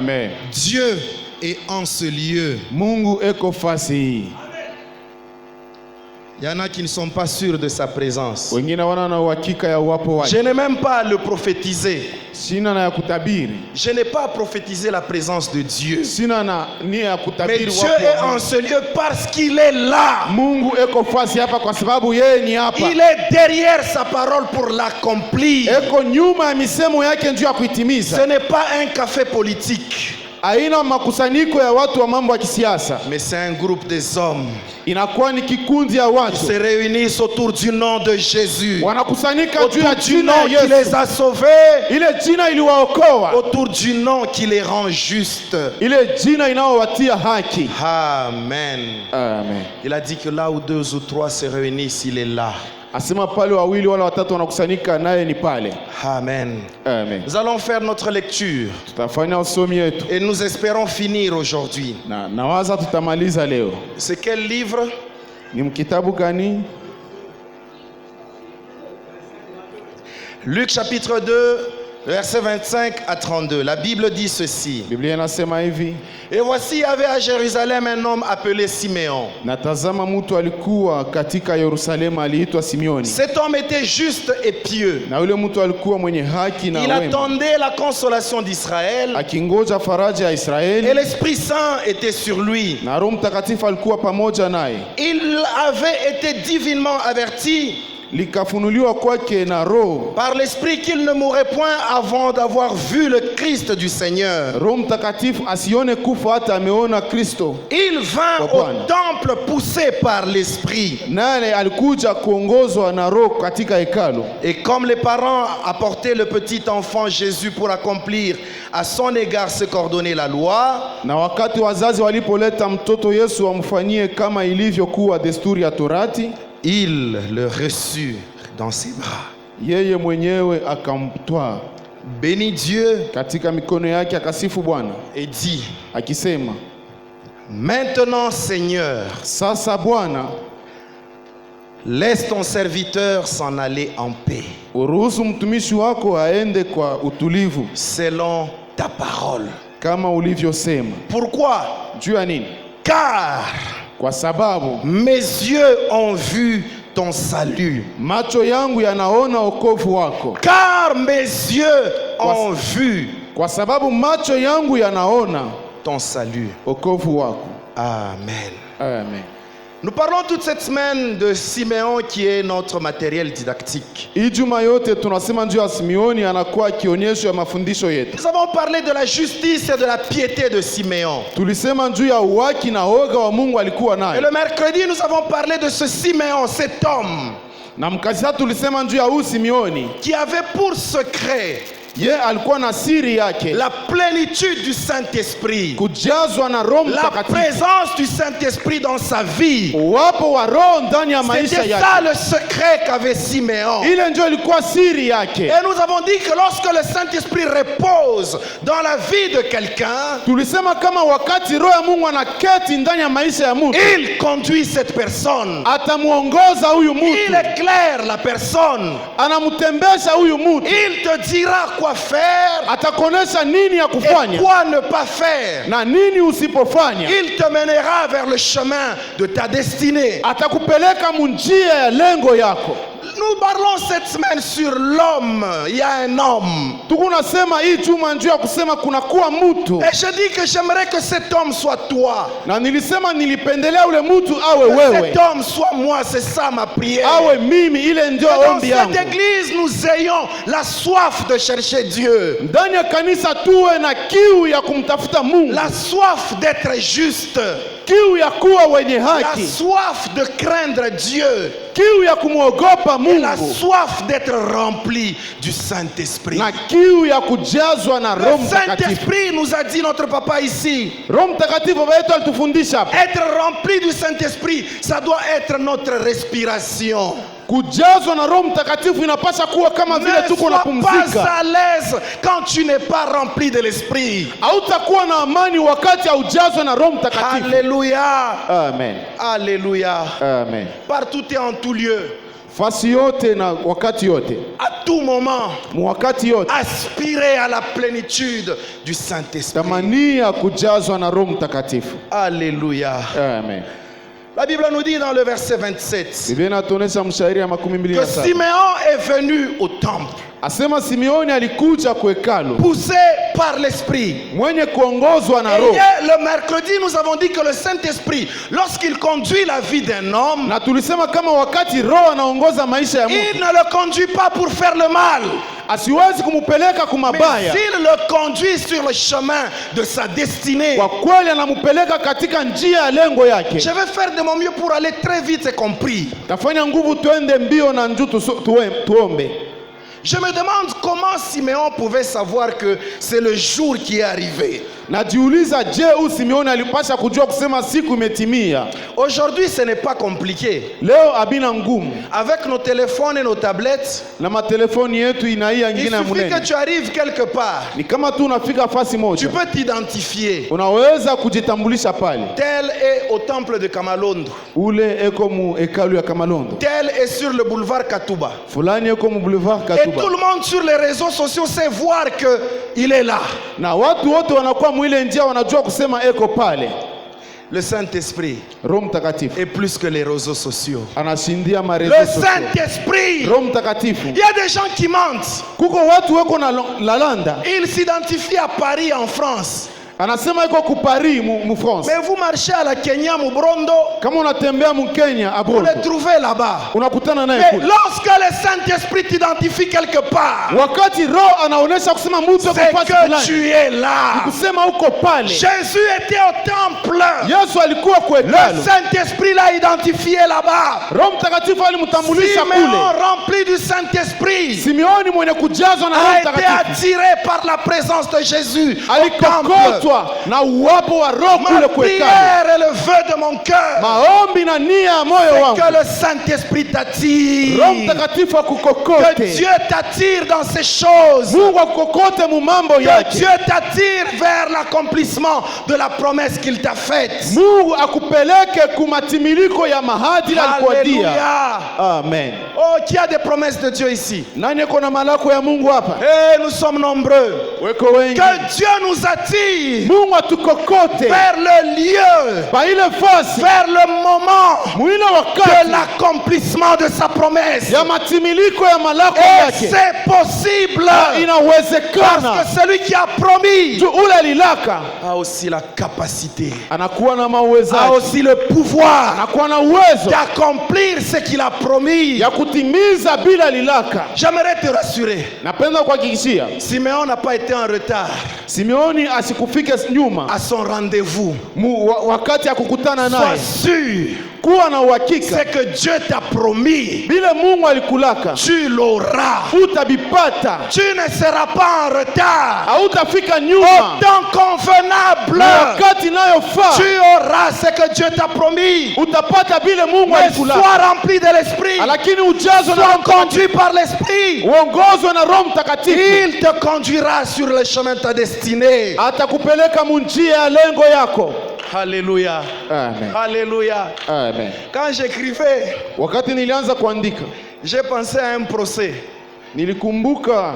Amen. Dieu est en ce lieu. Mungu eko fasi hii. Il y en a qui ne sont pas sûrs de sa présence. Wengine wana na uhakika ya uwapo wake. Je n'ai même pas à le prophétiser. Sina na ya kutabiri. Je n'ai pas à prophétiser la présence de Dieu. Sina na nia ya Mais kutabiri Dieu wapo. est en ce lieu parce qu'il est là. Mungu eko fasi hapa kwa sababu yeye ni hapa. Il est derrière sa parole pour l'accomplir. Eko nyuma ya misemo yake njoo ya kuitimiza. Ce n'est pas un café politique. Haina makusanyiko ya watu wa mambo ya kisiasa. Mais c'est un groupe des hommes Inakuwa ni kikundi ya qui watu. se réunissent autour du nom de Jésus. Wanakusanyika juu ya Autour du jina nom ya qui les Yesu. a sauvés. Ile jina iliwaokoa. Autour du nom qui les rend justes. Ile jina inayowatia haki. Amen. Amen. Il a dit que là où 2 ou 3 se réunissent, il est là. Asema pale wawili wala watatu wanakusanyika naye ni pale. Amen. Amen. Nous allons faire notre lecture Tutafanya usomi yetu. et nous espérons finir aujourd'hui. Nawaza tutamaliza leo. C'est quel livre? Ni mkitabu gani? Luc chapitre 2, versets 25 à 32. La Bible dit ceci. Biblia inasema hivi. Et voici, il y avait à Jérusalem un homme appelé Siméon. Natazama mtu alikuwa katika Yerusalemu aliitwa Simeoni. Cet homme était juste et pieux. Na yule mtu alikuwa mwenye haki na Il wema. attendait la consolation d'Israël. Akingoja faraja ya Et Israeli. l'Esprit Saint était sur lui. Na Roho Mtakatifu alikuwa pamoja naye. Il avait été divinement averti Likafunuliwa kwake na Roho. par l'Esprit qu'il ne mourrait point avant d'avoir vu le Christ du Seigneur. Roho Mtakatifu asione kufa hata ameona Kristo. Il vint au temple poussé par l'Esprit. Naye alikuja kuongozwa na Roho katika hekalu. Et comme les parents apportaient le petit enfant Jésus pour accomplir à son égard ce qu'ordonnait la loi, Na wakati wazazi walipoleta mtoto Yesu wamfanyie kama ilivyokuwa desturi ya Torati, il le reçut dans ses bras. yeye mwenyewe akamtwaa Bénit Dieu katika mikono yake akasifu Bwana et dit, akisema, maintenant Seigneur, sasa Bwana, laisse ton serviteur s'en aller en paix, uruhusu mtumishi wako aende kwa utulivu selon ta parole. kama ulivyosema. Pourquoi? Juu ya nini? Car Kwa sababu mes yeux ont vu ton salut. macho yangu yanaona wokovu wako. Car mes yeux ont vu Kwa sababu macho yangu yanaona ton salut. wokovu wako. Amen. Amen. Nous parlons toute cette semaine de Siméon qui est notre matériel didactique. Ijuma yote tunasema juu ya Simeoni, anakuwa kionyesho ya mafundisho yetu. Nous avons parlé de la justice et de la piété de Siméon. Tulisema juu ya uwaki na oga wa Mungu alikuwa Et naye. le mercredi, nous avons parlé de ce Siméon, cet homme Na mkazia tulisema juu ya huyu Simeoni. qui avait pour secret Ye alikuwa na siri yake, la plénitude du Saint-Esprit, kujazwa na Roho la Mtakatifu. présence du Saint-Esprit dans sa vie. Uwapo wa Roho ndani ya maisha C'était yake. ça le secret qu'avait Siméon. Ile ndio ilikuwa siri yake. Et nous avons dit que lorsque le Saint-Esprit repose dans la vie de quelqu'un, Tulisema kama wakati Roho ya Mungu anaketi ndani ya maisha ya mtu, il conduit cette personne. atamuongoza huyu Il mtu, éclaire la personne. anamtembesha huyu mtu, Il te dira quoi faire atakuonesha nini ya et kufanya quoi ne pas faire. na nini usipofanya. Il te mènera vers le chemin de ta destinée. Atakupeleka munjia ya lengo yako. Nous parlons cette semaine sur l'homme. Il y a un homme. Tukunasema hii juma njuu ya kusema kuna kuwa mtu, Et je dis que j'aimerais que cet homme soit toi. na nilisema nilipendelea ule mtu awe Que wewe, cet homme soit moi. C'est ça ma prière. awe mimi. Ile ndio Que dans ombi cette yangu. église, nous ayons la soif de chercher Dieu. Ndani ya kanisa tuwe na kiu ya kumtafuta Mungu, La soif d'être juste. kiu ya kuwa wenye La haki, soif de craindre Dieu. kiu ya kumwogopa Et la Mungu, soif d'être rempli du Saint-Esprit. na kiu ya kujazwa na Roho Le Mtakatifu. Saint-Esprit nous a dit notre papa ici. Roho Mtakatifu baba yetu alitufundisha hapa, Être rempli du Saint-Esprit, ça doit être notre respiration. kujazwa na Roho Mtakatifu inapaswa kuwa kama vile Ne tuko sois napumzika. pas à l'aise quand tu n'es pas rempli de l'Esprit. Hautakuwa na amani wakati haujazwa na Roho Mtakatifu. Alléluia. Amen. Alléluia. Amen. Partout et en tout lieu. fasi yote na wakati yote, à tout moment, wakati yote, aspirer à la plénitude du Saint-Esprit. tamania kujazwa na Roho Mtakatifu. Alléluia. Amen. La Bible nous dit dans le verset 27 Biblia inatuonesha mshairi ya que 27 Simeon est venu au temple, asema Simeoni alikuja kwa hekalu poussé par l'Esprit. mwenye kuongozwa na Et Roho. hier, le mercredi, nous avons dit que le Saint-Esprit, lorsqu'il conduit la vie d'un homme, Na tulisema kama wakati Roho anaongoza maisha ya il mtu, ne le conduit pas pour faire le mal, asiwezi kumupeleka mais kumabaya. il le conduit sur le chemin de sa destinée. Kwa kweli anamupeleka katika njia ya lengo yake. Je vais faire de mon mieux pour aller très vite, c'est compris. Tafanya nguvu twende mbio na njuu tuombe. Je me demande comment Simeon pouvait savoir que c'est le jour qui est arrivé. Najiuliza, je, huyu Simeoni alipasha kujua kusema siku imetimia? Aujourd'hui, ce n'est pas compliqué. Leo abina ngumu. Avec nos téléphones et nos tablettes, Na matelefoni yetu inaia il ingine ya suffit que munene. tu arrives quelque part. Ni kama tu unafika fasi Tu moja, peux t'identifier. unaweza kujitambulisha pale. Tel est au temple de Kamalondo. Ule eko mu hekalu ya Kamalondo, Tel est sur le boulevard Katouba. fulani eko mu boulevard Et Katuba. tout le monde sur les réseaux sociaux sait voir qu'il est là. Na watu wote wanakuwa mwile njia wanajua kusema eko pale. Le Saint-Esprit Roho Mtakatifu est plus que les réseaux sociaux. anashindia Le marezo sociaux. Saint-Esprit, Roho Mtakatifu, il y a des gens qui mentent. kuko watu weko na lalanda, Ils s'identifient à Paris en France. anasema iko ku Paris mu France. Mais vous marchez à la Kenya, Mubrondo, Kama unatembea mu Kenya vous abroad, les trouvez là-bas. unakutana naye Mais kule. lorsque le Saint-Esprit t'identifie quelque part, Wakati Roho anaonesha kusema mtu c'est eko fasi que fulani, tu es là. kusema uko pale. Jésus était au temple. Yesu alikuwa kwa Le hekalu, Saint-Esprit l'a identifié là-bas. Roho Mtakatifu alimtambulisha Simeon, kule. rempli du Saint-Esprit, Simeoni mwenye kujazwa na Roho a été Mtakatifu attiré par la présence de Jésus au temple. alikokotwa na uwapo wa Roho kule Ma kwa hekalu. prière et le vœu de mon cœur, Maombi na nia ya moyo c'est wangu, que le Saint-Esprit t'attire. Roho Mtakatifu Que akukokote, Dieu t'attire dans ces choses. Mungu akukokote mu mambo Que yake, Dieu t'attire vers l'accomplissement de la promesse qu'il t'a faite. Mungu akupeleke kumatimiriko ya mahadi alikuadia. Alléluia. Amen. Oh, qui a des promesses de Dieu ici? Nani eko na malako ya Mungu hapa? Et nous sommes nombreux. Weko wengi. Que Dieu nous attire Mungu atukokote vers le lieu, pa ile fasi, vers le moment mwile de wakati l'accomplissement de sa promesse. ya matimiliko ya malako Et yake. c'est possible. Na inawezekana Parce que celui qui a promis tu ule alilaka a aussi la capacité, anakuwa na a mauwezaji, aussi le pouvoir anakuwa na uwezo d'accomplir ce qu'il a promis. ya kutimiza bila lilaka. J'aimerais te rassurer. Napenda kuhakikishia Simeon n'a pas été en retard Simeoni asikufike nyuma à son rendez-vous. wakati ya kukutana Sois naye. sûr, Kuwa na uhakika c'est que Dieu t'a promis. bila Mungu alikulaka Tu l'auras. utabipata, Tu ne seras pas en retard. hautafika Au nyuma. temps convenable, Na wakati inayofaa tu auras ce que Dieu t'a promis. utapata bila Mungu Mais alikulaka, sois rempli de l'Esprit. lakini ujazwe na Sois Roho conduit par l'Esprit. uongozwe na Roho Mtakatifu. Il te conduira sur le chemin de ta destinée. Atakupeleka munjia ya lengo yako. Alléluia. Amen. Alléluia. Amen. Quand j'écrivais, Wakati nilianza kuandika j'ai pensé à un procès. nilikumbuka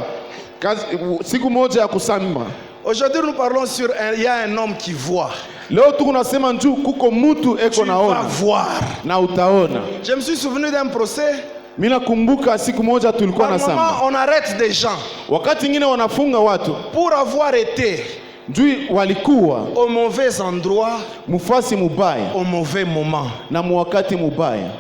siku moja ya kusamba. Aujourd'hui, nous parlons sur il y a un homme qui voit. Leo tu unasema njoo kuko mtu eko Tu vas naona voir. na utaona. Je me suis souvenu d'un procès. Mimi nakumbuka siku moja tulikuwa Par na moment, samba. on arrête des gens Wakati ingine wanafunga watu pour avoir été njoo walikuwa au mauvais endroit, mufasi mubaya au mauvais moment. na muwakati mubaya.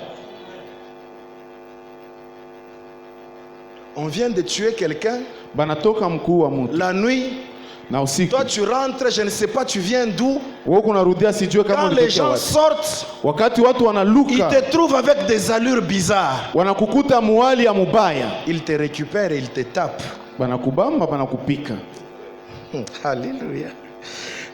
On vient de tuer quelqu'un Banatoka mkuu wa mtu la nuit. na usiku. Toi, tu rentres, je ne sais pas, tu viens d'où. Wewe unarudia sijue kama Quand les ulitokea gens wapi. sortent, Wakati watu ils wanaluka te trouvent avec des allures bizarres. wanakukuta muhali ya mubaya, Ils te récupèrent et ils te tapent. banakubamba banakupika. Alléluia.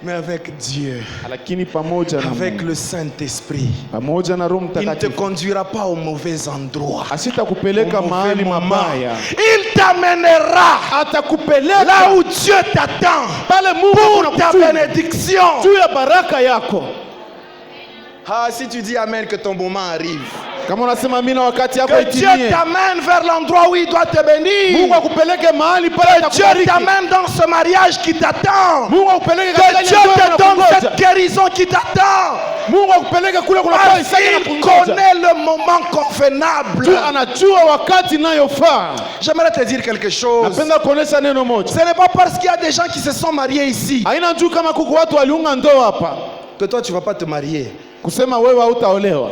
Mais avec Dieu, Lakini pamoja na avec Mungu, le Saint-Esprit, pamoja na Roho il ne te Mtakatifu conduira pas au mauvais endroit. asitakupeleka Au mauvais mahali moment. mabaya, Il t'amènera atakupeleka là où Dieu t'attend pale Mungu pour ta anakutuma bénédiction. juu ya baraka yako. Ah, si tu dis Amen, que ton moment arrive. Kama unasema amina wakati yako Que Dieu itimie. t'amène vers l'endroit où il doit te bénir. Mungu akupeleke mahali pale Que Dieu atakubariki. t'amène dans ce mariage qui t'attend. Mungu akupeleke Que katika Dieu ile ndoa te donne inakungoja. cette guérison qui t'attend. Mungu akupeleke kule kuna Parce Isaka na qu'il kungoja. connaît le moment convenable. Tu anajua wakati inayofaa. J'aimerais te dire quelque chose. Napenda kuonesha neno moja. Ce n'est pas parce qu'il y a des gens qui se sont mariés ici Haina juu kama kuko watu waliunga ndoa hapa que toi tu vas pas te marier. kusema wewe hautaolewa.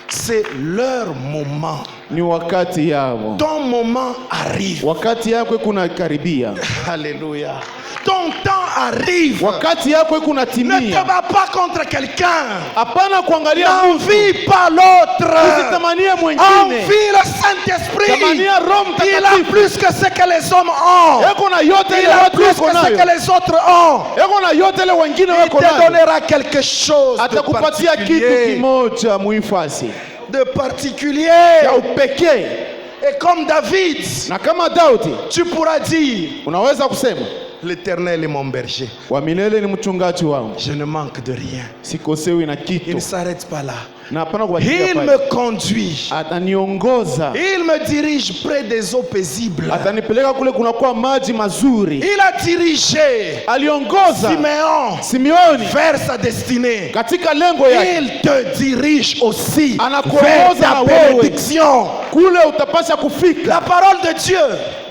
C'est leur moment. Ni wakati yao. Ton moment arrive. Wakati yako kuna karibia. Alléluia. Ton temps arrive. Wakati yako kuna Ne te timia. bats pas contre quelqu'un. Hapana kuangalia mtu. N'envie pas l'autre. Usitamanie mwingine. Envie le Saint-Esprit. Tamania Roho Il a Mtakatifu. plus que ce que les hommes ont. Yako na yote Il ile a watu plus wako que ce nayo. que les autres ont. Yako na yote ile wengine Il wako te nayo. donnera quelque chose de Atakupatia kitu particulier. kimoja muifasi. De particulier. Ya upekee. Et comme David, Na kama Daudi tu pourras dire, unaweza kusema l'Éternel est mon berger. wa milele ni mchungaji wangu. Je ne manque de rien. Sikosewi na Il kitu. ne s'arrête pas là. Na hapana kubakia Il pale. me conduit. Ataniongoza. Il me dirige près des eaux paisibles. Atanipeleka kule kunakuwa maji mazuri. Il a dirigé Aliongoza Siméon Simeoni vers sa destinée. katika lengo yake. Il te dirige aussi vers Anakuongoza ta na wewe. bénédiction. Kule utapasha kufika. La parole de Dieu.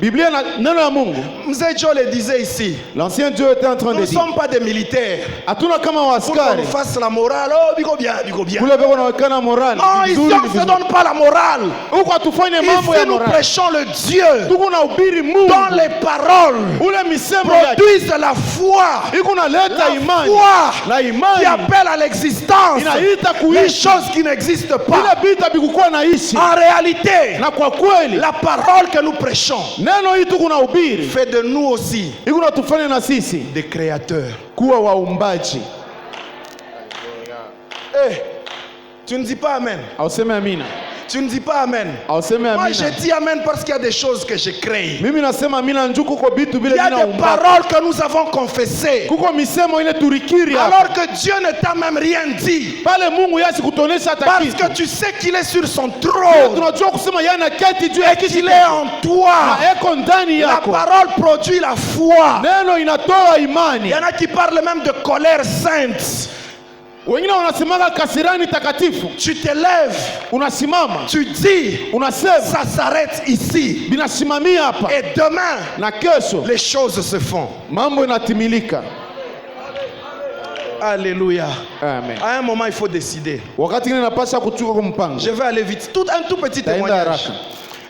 Biblia na neno la Mungu. Mzee Joe le disait ici. L'ancien Dieu était en train Nous de ne dire. sommes pas des militaires. Hatuna kama Pour qu'on waaskari. nous fasse la morale. Oh, bigo bien, bigo bien. Kule beko nawekana morali. Non, ici Vizuri, on ne se vizuri. donne pas la morale. Huko hatufanye mambo ya Ici nous morali. prêchons le Dieu Tuko na ubiri dont Mungu. les paroles Ule misemo yake. produisent la foi. Iko naleta La imani. foi Na qui imani. appelle à l'existence Inaita les kuishi. choses qui n'existent pas. Ile vita bikukuwa naishi. En réalité, Na kwa kweli la parole que nous prêchons neno hii tuko na ubiri. fait de nous aussi Iko natufanya na sisi des créateurs. kuwa waumbaji. Eh, tu ne dis pas Amen. Auseme amina. Tu ne dis pas Amen. Auseme Moi, je amina. dis Amen parce qu'il y a des choses que j'ai créées. Mimi nasema amina njoo kuko bitu Il vile y a des vinaumba. paroles que nous avons confessées. Kuko misemo ile turikiri hapa. Alors que Dieu ne t'a même rien dit. Pale Mungu yasi kutonesha hata Parce kitu. que tu sais qu'il est sur son Pia trône. tunajua kusema yeye ana keti juu ya Et kiti qu'il est en toi. na eko ndani La yako. parole produit la foi. Neno inatoa Il imani. y en a qui parlent même de colère sainte. Wengine wanasemaga kasirani takatifu. Tu te lèves, Unasimama, tu dis, unasema ça s'arrête ici. binasimamia hapa. Et demain, Na kesho les choses se font. mambo inatimilika. Alléluia. Amen. À un moment, il faut décider. Wakati ngine napasha kuchuka kwa mpango. Je vais aller vite. Un tout petit Taenda témoignage. haraka.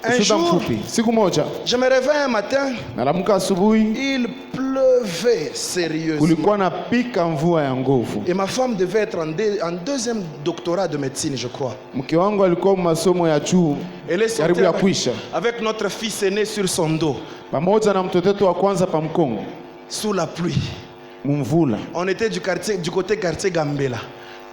Un Ushuhuda jour, mfupi. Siku moja je me réveille un matin, nalamuka asubuhi, il pleuvait sérieusement. kulikuwa na pika mvua ya nguvu. Et ma femme devait être en deuxième doctorat de médecine, je crois. Mke wangu alikuwa masomo ya juu Elle est karibu sortie ya kuisha, avec notre fils aîné sur son dos, pamoja na mtoto wetu wa kwanza pa mkongo sous la pluie. mumvula. On était du côté quartier Gambela.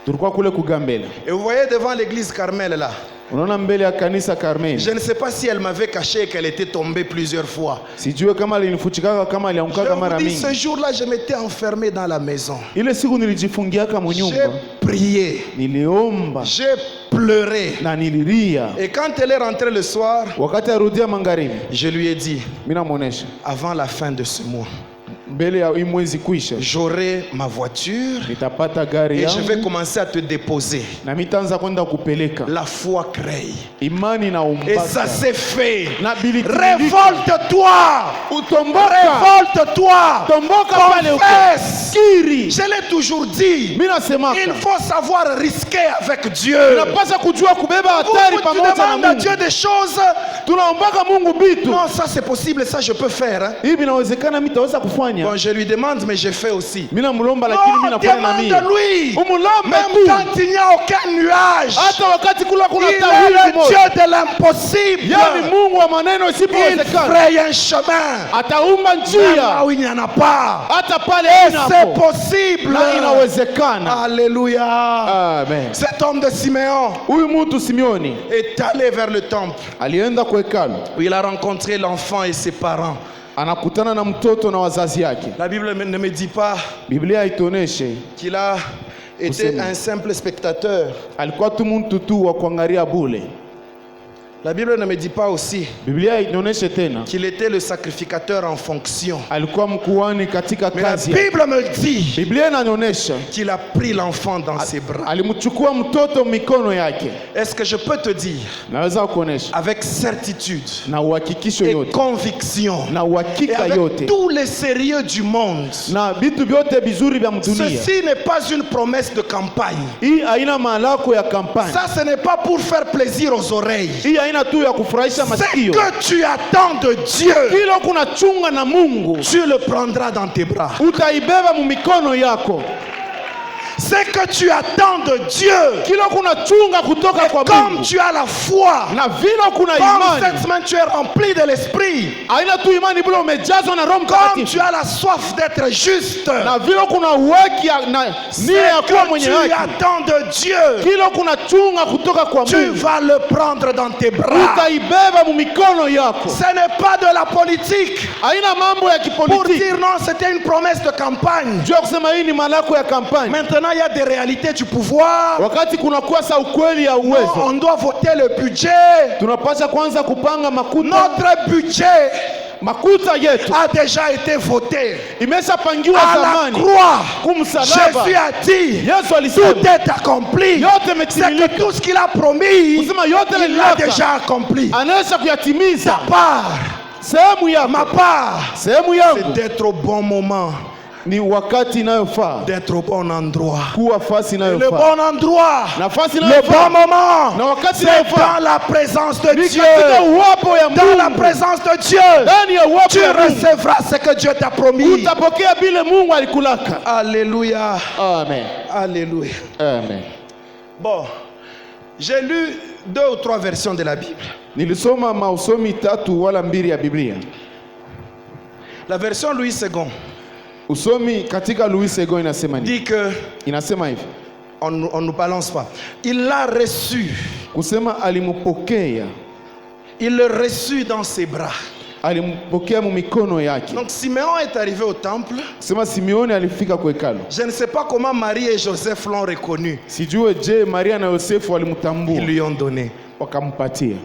Tulikuwa kule kugambela. Et vous voyez devant l'église Carmel là, Unaona mbele ya kanisa Carmel. je ne sais pas si elle m'avait caché qu'elle était tombée plusieurs fois. Sijue kama alinifuchikaka kama Je alianguka mara vous dis, ce mingi. jour-là, je m'étais enfermé dans la maison. Ile siku nilijifungiaka J'ai munyumba, prié, niliomba j'ai pleuré. na nililia. Et quand elle est rentrée le soir, Wakati arudia magharibi, je lui ai dit, mimi namuonesha avant la fin de ce mois, mbele ya hii mwezi kuisha j'aurai ma voiture nitapata gari et je vais yangu commencer à te déposer. na mitaanza kwenda kupeleka. La foi crée. Imani na Et ça umbaka s'est fait. na bilitimilika. Révolte-toi. Utomboka, Révolte-toi. tomboka pale huko. Confesse. Kiri. Je l'ai toujours dit. Mimi nasemaka Il faut savoir risquer avec Dieu. tunapaswa kujua kubeba Vous, hatari tu pamoja na demandes à Mungu. Dieu des choses. Tunaombaka Mungu bitu Non, ça c'est possible, ça je peux faire. Hein. hivi, inawezekana mimi nitaweza kufanya. Bon, je lui demande, mais je fais aussi. Mimi namlomba lakini mimi Non, nafanya na mimi. demande-lui. Umulombe Même tu. quand il n'y a aucun nuage, Hata wakati kula kuna il est tawili le moja. Dieu de l'impossible. Yaani Mungu wa maneno Il isipowezekana fraye un chemin. ataumba Même là njia où il n'y en a pas. hata pale C'est inapo possible. na inawezekana. Alléluia. Amen. Cet homme de Siméon Huyu mtu Simeoni est allé vers le temple alienda kwa hekalu, où il a rencontré l'enfant et ses parents. anakutana na mtoto na wazazi yake. La Bible ne me dit pas Biblia haituoneshe qu'il a était un simple spectateur. alikuwa tu mtu tu wa kuangalia bule. La Bible ne me dit pas aussi Biblia inaonyesha tena qu'il était le sacrificateur en fonction. alikuwa mkuhani katika Mais la kazi. Bible me dit Biblia inaonyesha qu'il a pris l'enfant dans ses bras. alimchukua mtoto mikono yake. Est-ce que je peux te dire Naweza kuonesha avec certitude na uhakikisho et yote conviction na et uhakika avec yote tout le sérieux du monde, na vitu vyote vizuri vya mdunia, ceci n'est pas une promesse de campagne. hii haina malako ya kampani. Ça, ce n'est pas pour faire plaisir aux oreilles. Hii haina tu ya kufurahisha Ce masikio. que tu attends de Dieu, Kila kuna chunga na Mungu tu le prendras dans tes bras. utaibeba mu mikono yako. Ce que tu attends de Dieu, Kila kuna chunga kutoka kwa comme Mungu tu as la foi, na vile kuna comme cette imani, semaine tu es rempli de l'esprit, haina tu imani bila umejazwa na Roho comme tu Mtakatifu, as la soif d'être juste, na vile kuna uweki na ce nia ya kuwa que mwenye tu haki, attends de Dieu, kila kuna chunga kutoka kwa tu Mungu vas le prendre dans tes bras. utaibeba mu mikono yako. Ce n'est pas de la politique Haina mambo ya pour kipolitiki dire non, c'était une promesse de campagne. juu ya kusema hii ni malako ya kampani. Maintenant, il y a des réalités du pouvoir. Wakati kuna kosa ukweli ya Non, uwezo, on doit voter le budget. tunapasha kwanza kupanga makuta. Notre budget Makuta yetu a déjà été voté. imeshapangiwa À la zamani croix, kumsalaba. Jésus a dit, Yesu tout alisema est accompli. yote C'est que imetimilika, tout ce qu'il a promis, kusema yote il l'a lililaka déjà accompli. anaweza kuyatimiza. Ta part, Sehemu yako, ma part, sehemu c'est yangu d'être au bon moment, ni wakati inayofaa, d'être au bon endroit. kuwa fasi Le inayofaa, bon endroit, nafasi le bon inayofaa, moment, na wakati c'est inayofaa dans la présence de ni Dieu. katika uwapo ya Dans la Mungu. présence de Dieu, Ndani ya uwapo tu ya Mungu recevras ce que Dieu t'a promis. utapokea vile Mungu alikulaka. Alléluia. Amen. Alléluia. Amen. Bon, j'ai lu 2 ou 3 versions de la Bible. Nilisoma mausomi tatu wala mbili ya Biblia. La version Louis II Usomi katika Louis II inasema nini? dit que, Inasema hivi, on ne nous balance pas, il l'a reçu, kusema alimpokea, il le reçut dans ses bras. alimpokea mu mikono yake. Donc Siméon est arrivé au temple. Kusema Simeoni alifika kwa hekalu. Je ne sais pas comment Marie et Joseph l'ont reconnu. Sijue je Maria na Yosefu Ils walimtambua lui ont donné. wakampatia.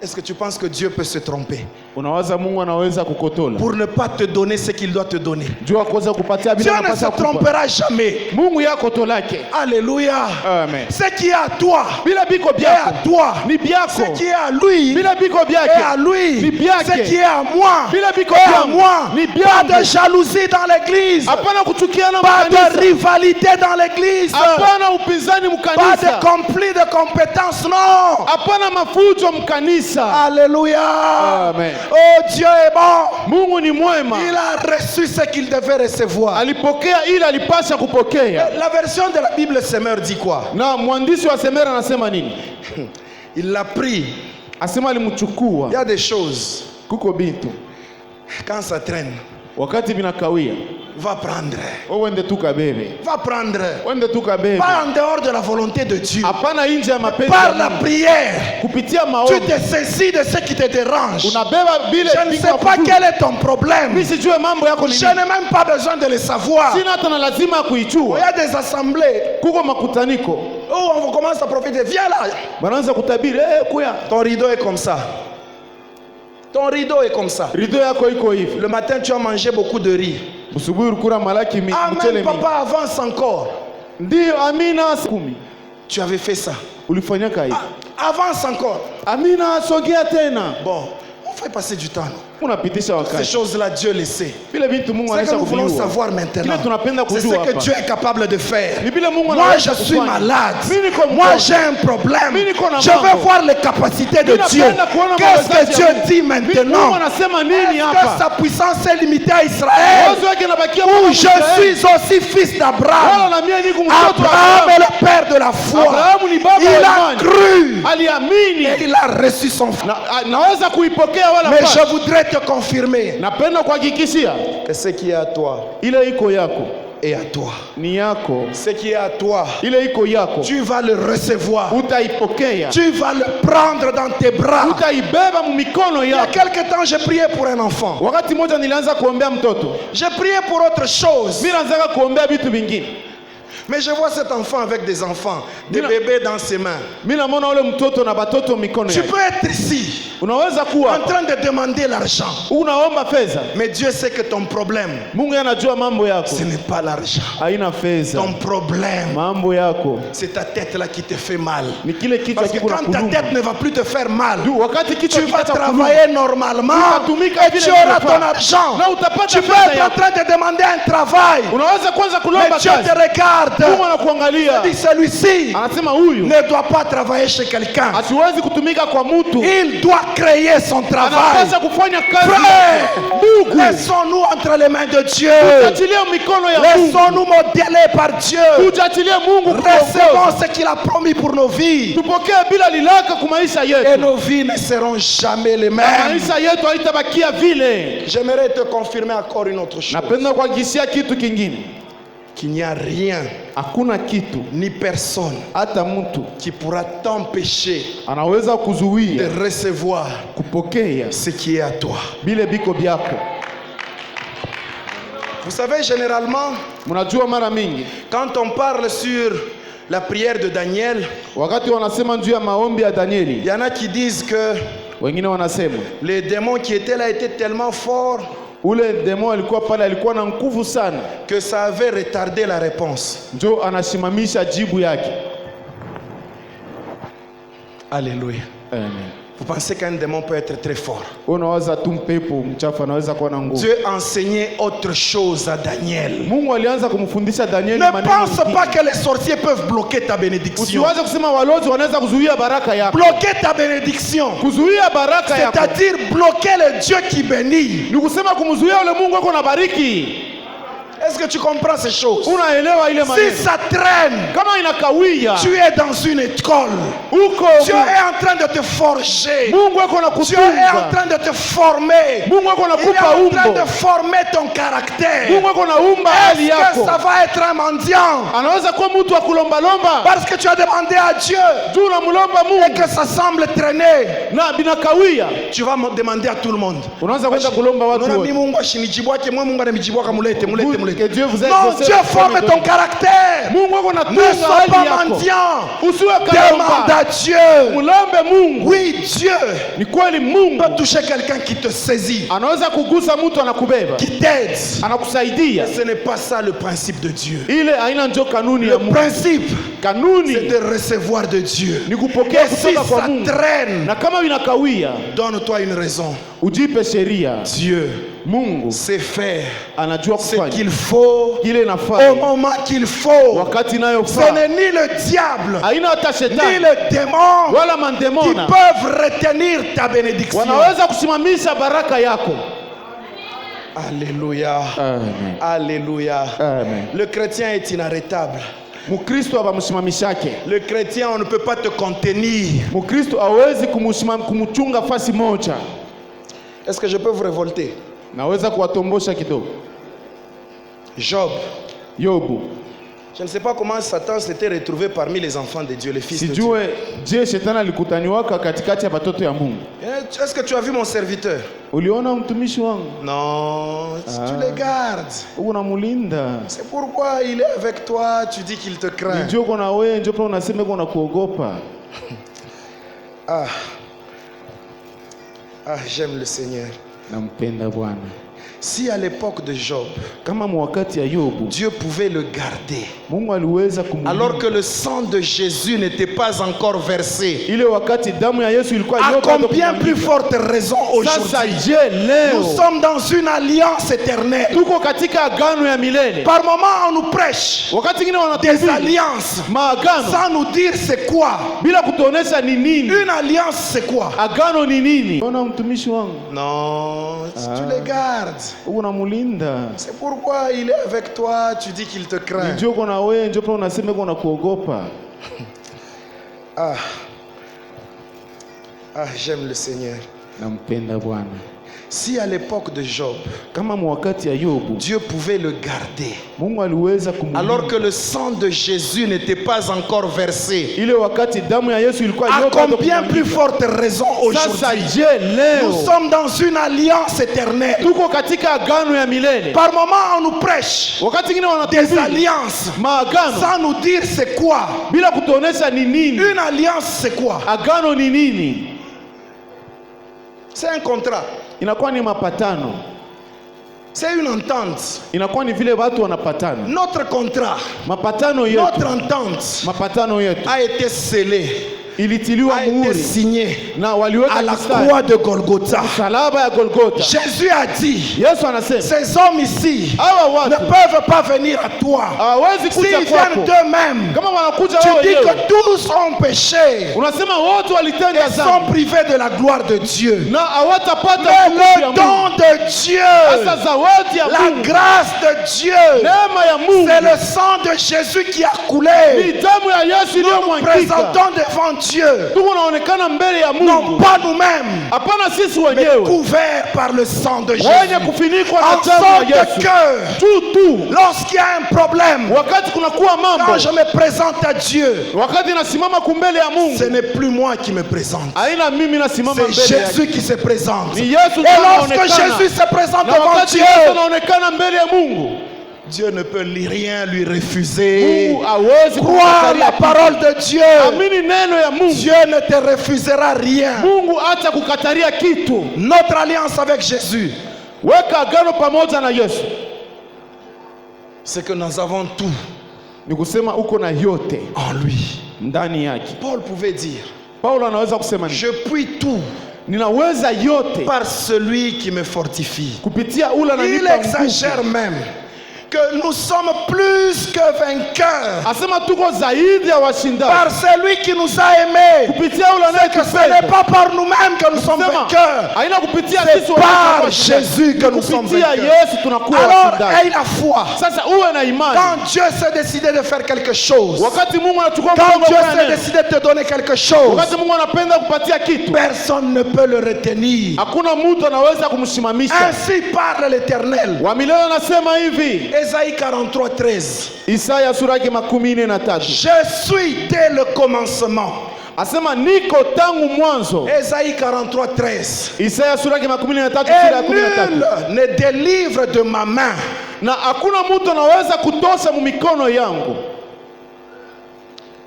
Est-ce que tu penses que Dieu peut se tromper Unawaza Mungu anaweza kukotola pour ne pas te donner ce qu'il doit te donner? jua kuweza kupatia Dieu bila ne se nafasi ya kupa. trompera jamais. Mungu yako tolake. Alléluia. Amen. Ce qui est à toi Bila biko est à byako toi. ni Ce byako, qui est à lui bila biko est à byake lui. ni byake. Ce qui est à moi Bila biko est à byangu moi. ni Pas de byangu. jalousie dans l'église. Hapana kuchukiana Pas de mkanisa, rivalité dans l'église. hapana upinzani Pas mkanisa, de conflit de compétences, non. hapana mafujo mkanisa. Alléluia. Amen. Oh, Dieu est bon. Mungu ni mwema, Il a reçu ce qu'il devait recevoir. alipokea ili alipasha kupokea. La version de la Bible Semeur dit quoi? Na mwandishi wa Semera anasema nini? Il l'a pris. Asema Il y alimchukua. a des choses, Kuko bintu quand ça traîne, wakati vinakawia, va prendre. wende tu kabebe, Va prendre. wende tu kabebe, Pas en dehors de la volonté de Dieu. hapana nje ya mapenzi Par ya la Mungu. prière, Kupitia tu maombi te saisis de ce qui te dérange. unabeba bile Je ne vitu sais vya pas kujua. quel est ton problème. Mimi sijue mambo yako ni Je nini, n'ai même pas besoin de le savoir. sina hata na lazima ya Il y kuijua. a des assemblées Kuko makutaniko où on commence à prophétiser. Viens là. wanaanza kutabiri, kuya Ton rideau est comme ça. Ton rideau est comme ça. rido yako iko hivi. Le matin, tu as mangé beaucoup de riz. Usubuhi ulikula malaki mchele Amen, mingi. papa, avance encore. Ndio, amina 10. Tu avais fait ça. Ulifanyaka hivi. Avance encore. Amina, sogea tena. Bon, on fait passer du temps. Unapitisha Ces wakati. choses-là, Dieu le sait. Vile vitu Mungu C'est que anaweza nous voulons kuvijua. savoir maintenant. Kile tunapenda C'est ce kujua que hapa. Dieu est capable de faire. Ni vile Mungu Moi, je anaweza suis kufanya. malade. Mimi niko Moi, mgonjwa. j'ai un problème. Mimi niko na Je veux mambo. voir les capacités de Mimi Dieu. napenda kuona Qu'est-ce mawezaji que Dieu ya Mungu. dit Mungu maintenant? anasema nini Est-ce que hapa? sa puissance est limitée à Israël? Uwezo wake unabakia Ou kwa je Israeli. suis aussi fils Wala d'Abraham? na mimi niko mtoto wa Abraham est Abrahamu. le père de la foi. Abrahamu ni baba Il wa a imani. cru Aliamini. et il a reçu son fils. Naweza kuipokea wala Mais pas. je voudrais te confirmer Napenda kuhakikishia que ce qui est à toi ile iko yako est à toi. ni yako, Ce qui est à toi, ile iko yako tu vas le recevoir. utaipokea, Tu vas le prendre dans tes bras. utaibeba mu mikono Il y a yako. quelque temps, j'ai prié pour un enfant. Wakati mmoja nilianza kuombea mtoto, J'ai prié pour autre chose. mimi naanza kuombea vitu vingine. Mais je vois cet enfant avec des enfants, des bébés dans ses mains. Mimi naona ule mtoto na batoto mikono Tu yake. peux être ici, Unaweza kuwa en train de demander l'argent. unaomba fedha. Mais Dieu sait que ton problème, Mungu anajua mambo yako. ce n'est pas l'argent. Haina fedha. Ton problème, Mambo yako c'est ta tête là qui te fait mal. ni kile kichwa Parce que kiko na quand ta kuluma. tête ne va plus te faire mal, Wakati kichwa tu vas kipata kuluma, travailler normalement utatumika et vile tu auras vinafaa. ton argent. Na utapata Tu peux fedha être en yako. train de demander un travail, Unaweza kwanza mais kulomba Dieu kazi. te regarde. Mungu anakuangalia. Il dit celui-ci Anasema huyu ne doit pas travailler chez quelqu'un. asiwezi kutumika kwa mtu. Il doit créer son travail. Anapaswa kufanya kazi. Frère, Ndugu, laissons-nous entre les mains de Dieu. tuachilie mikono ya Mungu. Laissons-nous modeler par Dieu. Tuachilie Mungu Recevons kuongoza. ce qu'il a promis pour nos vies. Tupokee bila lilaka kwa maisha Et yetu. nos vies ne seront jamais les Na mêmes. maisha yetu haitabakia vile. J'aimerais te confirmer encore une autre chose. Napenda kuhakikishia kitu kingine. Qu'il n'y a rien, Hakuna kitu ni personne hata mtu qui pourra t'empêcher anaweza de kuzuia recevoir kupokea ce qui est à toi. bile biko byako. Vous savez, généralement, Mnajua mara mingi quand on parle sur la prière de Daniel, wakati wanasema juu ya maombi ya il Danieli, y en a qui disent que wengine wanasema les démons qui étaient là étaient tellement forts ule demo alikuwa pale, alikuwa na nguvu sana, que ça avait retardé la réponse. njo anasimamisha jibu yake. Alléluia. Amen. Vous pensez qu'un démon peut être très fort? Unawaza tu mpepo mchafu anaweza kuwa na nguvu. Dieu enseignait autre chose à Daniel. Mungu alianza kumfundisha Danieli Ne maneno pense mengine. pas que les sorciers peuvent bloquer ta bénédiction. Usiwaze kusema walozi wanaweza kuzuia baraka yako. Bloquer ta bénédiction, Kuzuia baraka yako c'est-à-dire bloquer le Dieu qui bénit. ni kusema kumzuia ule Mungu wako na bariki. Est-ce que tu comprends ces choses? Unaelewa ile Si maneno? ça traîne, Kama inakawia tu es dans une école. uko Dieu est en train de te forger. Mungu wako na Dieu est en kutunga. train de te former. Mungu wako na Il est kupa en train umbo. de former ton caractère. Mungu wako na umba hali Est-ce que yako. ça va être un mendiant? Anaweza kuwa mtu wa kulomba lomba. Parce que tu as demandé à Dieu Juu unamlomba et Mungu que ça semble traîner. na binakawia. Tu vas me demander à tout le monde. Unaanza kwenda kulomba watu Unaona wote. mimi Mungu ashinijibwake, mwe Mungu anamjibwaka, mulete Que mulete. Dieu vous aide. Non, Dieu forme ton caractère. Mungu wako na Ne tunga sois hali pas yako. mendiant. Usiwe Demande kalomba. à Dieu. Mulombe Mungu. Oui, Dieu Ni kweli Mungu peut toucher quelqu'un qui te saisit, anaweza kugusa mtu anakubeba. qui t'aide. Anakusaidia. Ce n'est pas ça le principe de Dieu. Ile haina njo kanuni ya Le Mungu. principe, c'est Kanuni de recevoir de Dieu. ni kupokea Et si kutoka kwa ça Mungu. traîne, Na kama inakawia, donne-toi une raison. ujipe sheria. Dieu Mungu sait faire anajua ce kufanya qu'il faut kile au inafanya moment qu'il faut. wakati Ce inayofaa. n'est ni le diable, Haina hata ni shetani le démon wala qui mandemona peuvent retenir ta bénédiction. wanaweza kusimamisha baraka yako. Alléluia. Amen. Alléluia. Amen. Le chrétien est inarrêtable. Mukristo abamsimamishake. Le chrétien, on ne peut pas te contenir. Mukristo hawezi kumchunga fasi moja. Est-ce que je peux vous révolter? Naweza kuwatombosha kidogo. Job. Yobu. Je ne sais pas comment Satan s'était retrouvé parmi les enfants de Dieu, les fils de Dieu. Sijue je shetani alikutaniwaka katikati ya batoto ya Mungu. Est-ce que tu as vu mon serviteur? Uliona mtumishi wangu? Non, tu le gardes. Unamulinda. C'est pourquoi il est avec toi, tu dis qu'il te craint. Ndio kuna wewe ndio pia unasema kuna kuogopa. Ah, j'aime le Seigneur. Nampenda Bwana. Si à l'époque de Job, Kama mwakati ya Yobu, Dieu pouvait le garder, Mungu aliweza kumlinda. alors que le sang de Jésus n'était pas encore versé, Ile wakati damu ya Yesu ilikuwa à yote combien plus forte raison Sasa aujourd'hui? je leo Nous sommes dans une alliance éternelle. tuko katika agano ya milele. Par moment, on nous prêche Wakati ngine des wanatuhubiri alliances maagano sans nous dire c'est quoi. bila kutuonesha ni nini. Une alliance, c'est quoi? Agano ni nini? Ona mtumishi wangu, Non, tu le gardes. unamulinda. C'est pourquoi il est avec toi, tu dis qu'il te craint. Ndio kuna wewe ndio pia unasema kuna kuogopa. Ah, j'aime le Seigneur. Nampenda Bwana. Si à l'époque de Job, kama mwakati ya Yobu Dieu pouvait le garder, Mungu aliweza kumlinda, alors que le sang de Jésus n'était pas encore versé, ile wakati damu ya Yesu ilikuwa à Yobu bado combien plus kumwagika. forte raison Sasa aujourd'hui? je leo Nous sommes dans une alliance éternelle. tuko katika agano ya milele. Par moment, on nous prêche Wakati ngine des wanatuhubiri alliances maagano sans nous dire c'est quoi. bila kutuonesha ni nini. Une alliance, c'est quoi? Agano ni nini? C'est un contrat. Inakuwa ni mapatano, C'est une entente. inakuwa ni vile watu wanapatana. Notre contrat, Mapatano yetu, notre entente mapatano yetu a été scellée, ilitiliwa a été muhuri signée na waliweka à la mstari croix de Golgotha. salaba ya Golgotha. Jésus a dit, Yesu anasema ces hommes ici hawa ne watu peuvent pas venir à toi. hawawezi S'ils kuja viennent kwako. d'eux-mêmes, Kama wanakuja tu wao dis wenyewe, que tous ont péché unasema wote walitenda et sont dhambi privés de la gloire de Dieu. na hawatapata Mais utukufu ya le Mungu. don de Dieu, Sasa zawadi ya la Mungu, grâce de Dieu, neema ya Mungu c'est le sang de Jésus qui a ni coulé. damu ya Yesu Nous nous iliyomwagika. présentons devant Dieu, Tuko naonekana mbele ya non Mungu, pas nous-mêmes, hapana sisi mais wenyewe, couverts par le sang de Jésus. wenye kufunikwa na En damu sorte ya Yesu. que Tu lorsqu'il y a un problème, wakati kunakuwa mambo, quand je me présente à Dieu, wakati nasimama kumbele ya ce Mungu, n'est plus moi qui me présente. haina mimi nasimama C'est mbele yake. Jésus qui se présente. Ni Et Yesu tu lorsque anaonekana. Jésus se présente Na devant wakati Dieu, Yesu anaonekana mbele ya Mungu, Dieu ne peut rien lui refuser. Mungu hawezi Crois kukatalia la kitu. parole de Dieu. Amini neno ya Mungu, Dieu ne te refusera rien. Mungu hata kukatalia kitu. Notre alliance avec Jésus, Weka agano pamoja na Yesu, c'est que nous avons tout ni kusema uko na yote en lui. ndani yake. Paul pouvait dire, Paulo anaweza kusema nini? je puis tout Ninaweza yote par celui qui me fortifie. kupitia ule Il ananipa nguvu. exagère même que nous sommes plus que vainqueurs Asema tuko zaidi ya washindaji par celui qui nous a aimés. kupitia ule C'est que ce n'est anayetupenda. pas par nous-mêmes que nous sommes Sema, vainqueurs. haina kupitia C'est sisi par wenyewe, Jésus que nous sommes kupitia vainqueurs. Yesu tunakuwa Alors, washindaji. aie la foi. Sasa uwe na imani. Quand Dieu s'est décidé de faire quelque chose, Wakati Mungu anachukua quand mpango Dieu wa s'est neno, décidé de te donner quelque chose, wakati Mungu anapenda kupatia kitu, personne ne peut le retenir. hakuna mtu anaweza kumsimamisha. Ainsi parle l'Éternel. Wa milele anasema hivi, Ésaïe 43:13. Isaya sura yake 43, Je suis dès le commencement. asema niko tangu mwanzo. Ésaïe 43:13. Isaya sura yake 43 sura ya Et 13. nul ne délivre de ma main. Na hakuna mtu anaweza kutosha mu mikono yangu.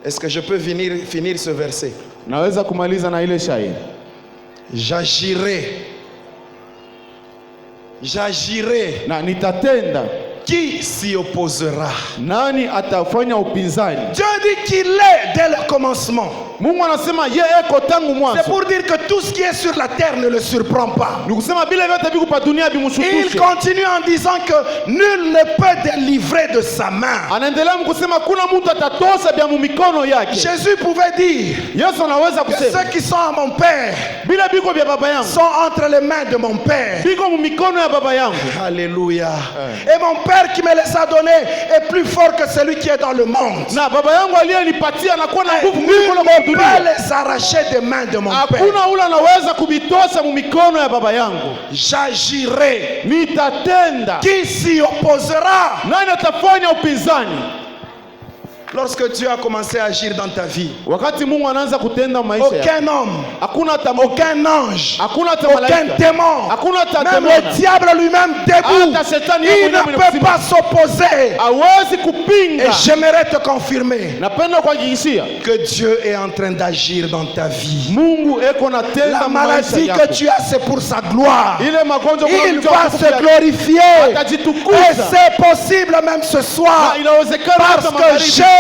Est-ce que je peux finir ce verset? Naweza kumaliza na ile shairi. J'agirai. Na nitatenda. Qui s'y opposera? Nani atafanya upinzani? Dieu dit qu'il est dès le commencement. Mungu anasema yeye eko tangu C'est mwanzo. pour dire que tout ce qui est sur la terre ne le surprend pas. Nikusema bila vyote viko pa dunia Il bimshutushe. continue en disant que nul ne peut délivrer de sa main. Anaendelea kusema kuna mtu atatosha vya mu mikono yake. Jésus pouvait dire Yesu anaweza que kusema ceux qui sont à mon Père bila biko vya baba yangu sont entre les mains de mon Père. biko mu mikono ya baba yangu. Alléluia. Et mon Père qui me les a donnés est plus fort que celui qui est dans le monde. Na baba yangu aliyenipatia anakuwa na nguvu Nul kuliko ne na peut dunia. les arracher des mains de mon Père. Hakuna ule anaweza kubitosha mu mikono ya baba yangu. J'agirai. Nitatenda. Qui s'y opposera? Nani atafanya upinzani? Lorsque Dieu a commencé à agir dans ta vie, Wakati Mungu anaanza kutenda maisha yako, aucun homme, hakuna hata aucun ange, hakuna hata aucun malaika, démon, hakuna hata même demona, le diable lui-même debout, hata shetani yeye il ne mwenyewe peut pas s'opposer. hawezi Et kupinga. j'aimerais te confirmer Napenda kuhakikishia que Dieu est en train d'agir dans ta vie. Mungu eko na La tenda maisha maladie que yako. tu as, c'est pour sa gloire. Ile magonjwa kuna Il mtu va akufu se yake. glorifier. Et Atajitukuza. c'est possible même ce soir. Na inawezekana Parce hata que magharibi. Jésus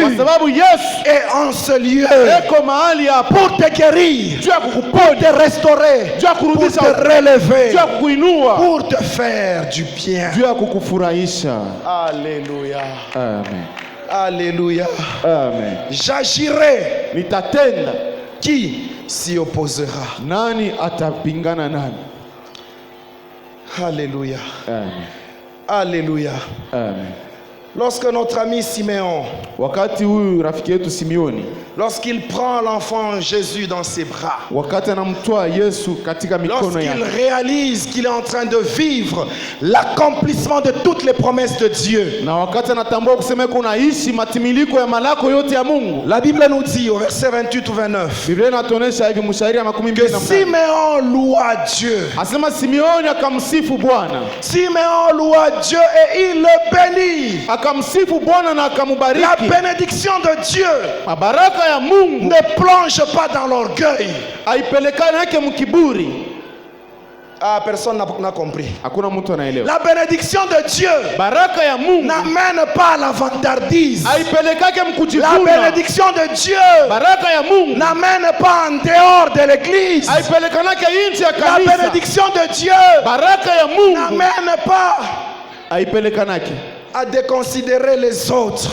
Kwa sababu Yesu est en ce lieu eko mahali hapa pour te guérir, juu ya pour kukuponya, te restaurer, juu ya pour kurudisha, te relever, juu ya kukuinua, pour te faire du bien. juu ya kukufurahisha. Alléluia. Amen. Alléluia. Amen. J'agirai. Nitatenda. Qui s'y opposera? Nani atapingana nani? Alléluia. Amen. Alléluia. Amen. Lorsque notre ami Siméon, wakati huyu rafiki yetu Simeoni, lorsqu'il prend l'enfant Jésus dans ses bras, wakati anamtoa Yesu katika mikono lorsqu'il yake, réalise qu'il est en train de vivre l'accomplissement de toutes les promesses de Dieu, na wakati anatambua kusema kuna ishi matimiliko ya malako yote ya Mungu, la Bible nous dit au verset 28 ou 29 Biblia inatuonesha hivi mshairi ya makumi mbili que na mnane, Siméon loua Dieu. asema Simeoni akamsifu Bwana, Siméon loua Dieu et il le bénit. akamsifu Bwana na La akamubariki. bénédiction de Dieu Mabaraka ya Mungu ne plonge pas dans l'orgueil. haipelekani yake mkiburi. Ah, personne n'a compris. Hakuna mtu anaelewa. La bénédiction de Dieu Baraka ya Mungu n'amène pas à la vantardise. haipelekake La mkujivuna. bénédiction de Dieu Baraka ya Mungu n'amène pas en dehors de l'église. haipelekanake nje ya La kanisa. bénédiction de Dieu Baraka ya Mungu n'amène pas haipelekanake à déconsidérer les autres.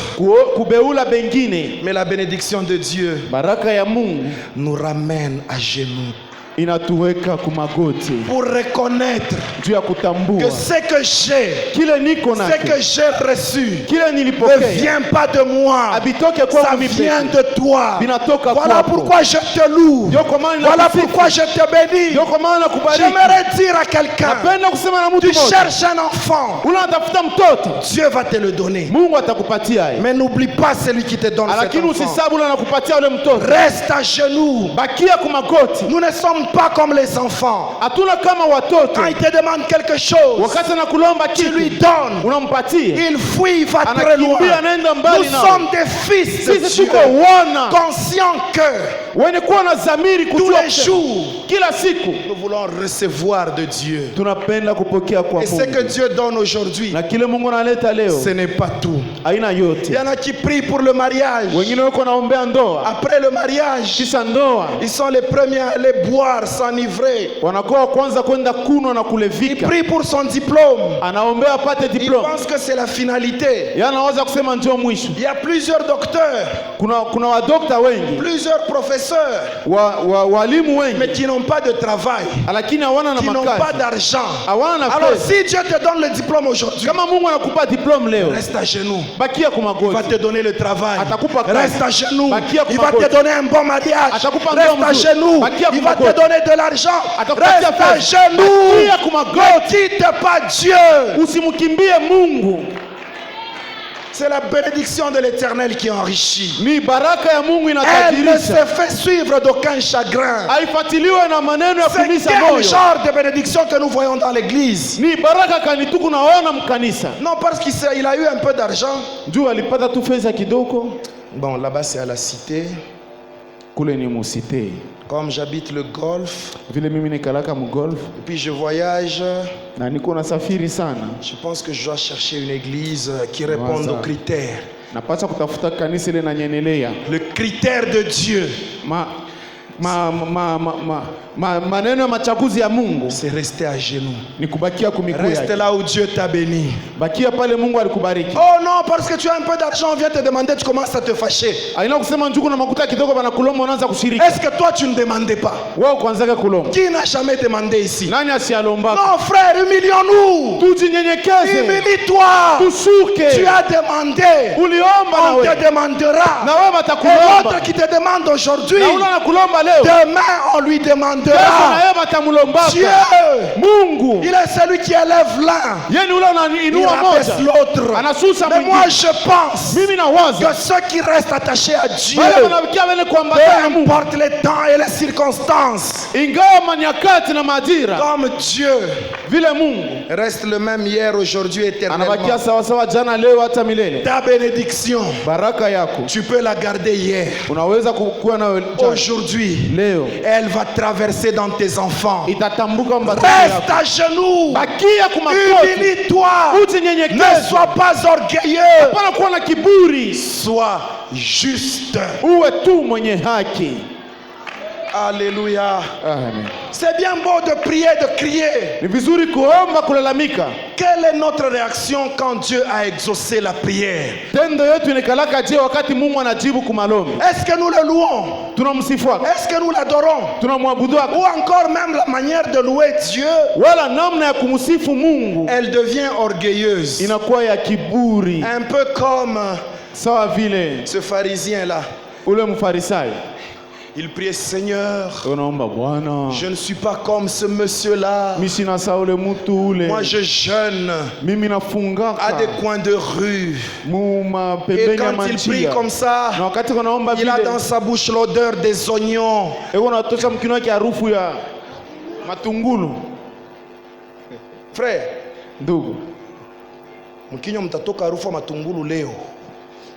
kubeula bengine. Mais la bénédiction de Dieu Baraka ya Mungu nous ramène à genoux inatuweka kumagoti pour reconnaître juu ya kutambua que ce que j'ai, kile niko ce nacho, que j'ai reçu kile ne nilipokea vient pas de moi. abitoke Ça kwangu mimi vient peke, de toi. binatoka Voilà kwako. pourquoi je te loue. Ndio kwa maana Voilà nakusifu. pourquoi je te bénis. Ndio kwa maana nakubariki. J'aimerais dire à quelqu'un, Napenda kusema na mtu tu mmoja, cherches un enfant, unatafuta mtoto, Dieu va te le donner. Mungu atakupatia yeye. Mais n'oublie pas celui qui te donne cet Lakini enfant. usisabu ule anakupatia ule mtoto. Reste à genoux. Bakia kumagoti. Nous ne sommes pas comme les enfants. Hatuna kama watoto. Quand il te demande quelque chose, Wakati anakulomba tu lui kitu, donnes. unampatia. Il fuit, il va très loin. Anakimbia anaenda mbali Nous nao. sommes des fils de Sisi Dieu, tuko wana conscients que wenye kuwa na dhamiri tous kujua les jours, kila siku nous voulons recevoir de Dieu. tunapenda kupokea kwa Et ce que Mungu. Dieu donne aujourd'hui, Na kile Mungu analeta leo ce n'est pas tout. haina Il yote. y en a qui prient pour le mariage. Wengine wako naombea ndoa, Après le mariage, kisha ndoa ils sont les premiers à aller boire, s'enivrer. wanakuwa wa kwanza kwenda kunwa na Il kulevika. prie pour son diplôme. Anaombea apate Il diploma, pense que c'est la finalité. yeye anawaza kusema ndio mwisho. Il y a plusieurs docteurs, Kuna wadokta wengi, plusieurs professeurs, walimu wengi, mais qui n'ont pas de travail, lakini hawana na qui n'ont pas makazi, d'argent. hawana na Alors pesa. si Dieu te donne le diplôme aujourd'hui, Kama Mungu anakupa diploma leo, reste à genoux. bakia Il va kumagoti. te donner le travail. Atakupa kazi. Reste à genoux. Bakia Il va kumagoti. te donner un bon mariage. Atakupa Reste ndoa à mzuri. genoux. Bakia Il va te kumagoti. donner de l'argent. Atakupatia Reste à pesa. genoux. Bakia kumagoti. Ne quitte pas Dieu. Usimkimbie Mungu. C'est la bénédiction de l'Éternel qui enrichit. Ni baraka ya Mungu Elle ne inatajirisha, se fait suivre d'aucun chagrin. haifuatiliwe na maneno ya C'est kumisa quel moyo. genre de bénédiction que nous voyons dans l'église? Ni baraka kani tu kunaona mkanisa. Non, parce qu'il a eu un peu d'argent. Juu alipata tu fedha kidogo. Bon, là-bas c'est à la cité. Kule ni musite. Comme j'habite le Golfe, Vile mimi nikalaka mgolf et puis je voyage, na niko nasafiri sana, je pense que je dois chercher une église qui réponde aux critères. napaswa kutafuta kanisa ile nanyenelea Le critère de Dieu, maneno ya machaguzi ya Mungu c'est rester à genoux. ni kubakia kumiguu Reste yake. là où Dieu t'a béni. Bakia pale Mungu alikubariki. Oh non, parce que tu as un peu d'argent, on vient te demander, tu commences à te fâcher. Aina kusema njuku na makuta kidogo banakulomba unaanza kushiriki. Est-ce que toi tu ne demandais pas? Wewe kwanzaga kulomba. Qui n'a jamais demandé ici? Nani asialomba? Non frère, humilions-nous. Tujinyenyekeze. Humilie-toi. Tu Tushuke. as demandé. Uliomba na On te wewe. demandera. Na wewe Et batakulomba. l'autre qui te demande aujourd'hui, Na ule anakulomba leo. demain on lui Kesho na demandera. yeye batamulomba. Dieu, Mungu. il est celui qui élève l'un. Yeye ni ule Il anainua rabaisse moja. l'autre. Anasusa Mais moi mwingine. je pense Mimi nawaza. que ceux qui restent attachés à Dieu, Wale wanafikia wale kuambatana na peu Mungu. importe les temps et les circonstances, Ingawa manyakati na majira comme Dieu vile Mungu reste le même hier, aujourd'hui, anabakia éternellement. sawa sawa jana leo hata milele. Ta bénédiction, Baraka yako tu peux la garder hier. unaweza kuwa nayo jana. Aujourd'hui, Leo elle va traverser dans tes enfants. itatambuka mbatoto Reste yako. à genoux. Bakia kumakoti. Humilie-toi. Ne Ujinyenyekeze. sois pas orgueilleux. Hapana kuwa na kiburi. Sois juste. Uwe tu mwenye haki. Alléluia. Amen. C'est bien beau de prier, de crier. Ni vizuri kuomba, kulalamika. Quelle est notre réaction quand Dieu a exaucé la prière? Tendo yetu inakalaka je wakati Mungu anajibu kumalombi? Est-ce que nous le louons? Tunamsifu. Est-ce que nous l'adorons? Tunamwabudu. Ou encore même la manière de louer Dieu, Wala namna ya kumsifu Mungu elle devient orgueilleuse. inakuwa ya kiburi. Un peu comme Sawa vile ce pharisien là. ule mfarisayo. Il priait, Seigneur, Unaomba Bwana, je ne suis pas comme ce monsieur là. mimi sina sawa ule mtu ule. Moi je jeûne Mimi nafungaka à des coins de rue. muma Et pembeni ya quand il prie manjia. comme ça, Na wakati unaomba il a vile, dans sa bouche l'odeur des oignons. eko unatosha mkino wake harufu ya matungulu. Frère, Ndugu, mkinywa mtatoka harufu ya matungulu leo.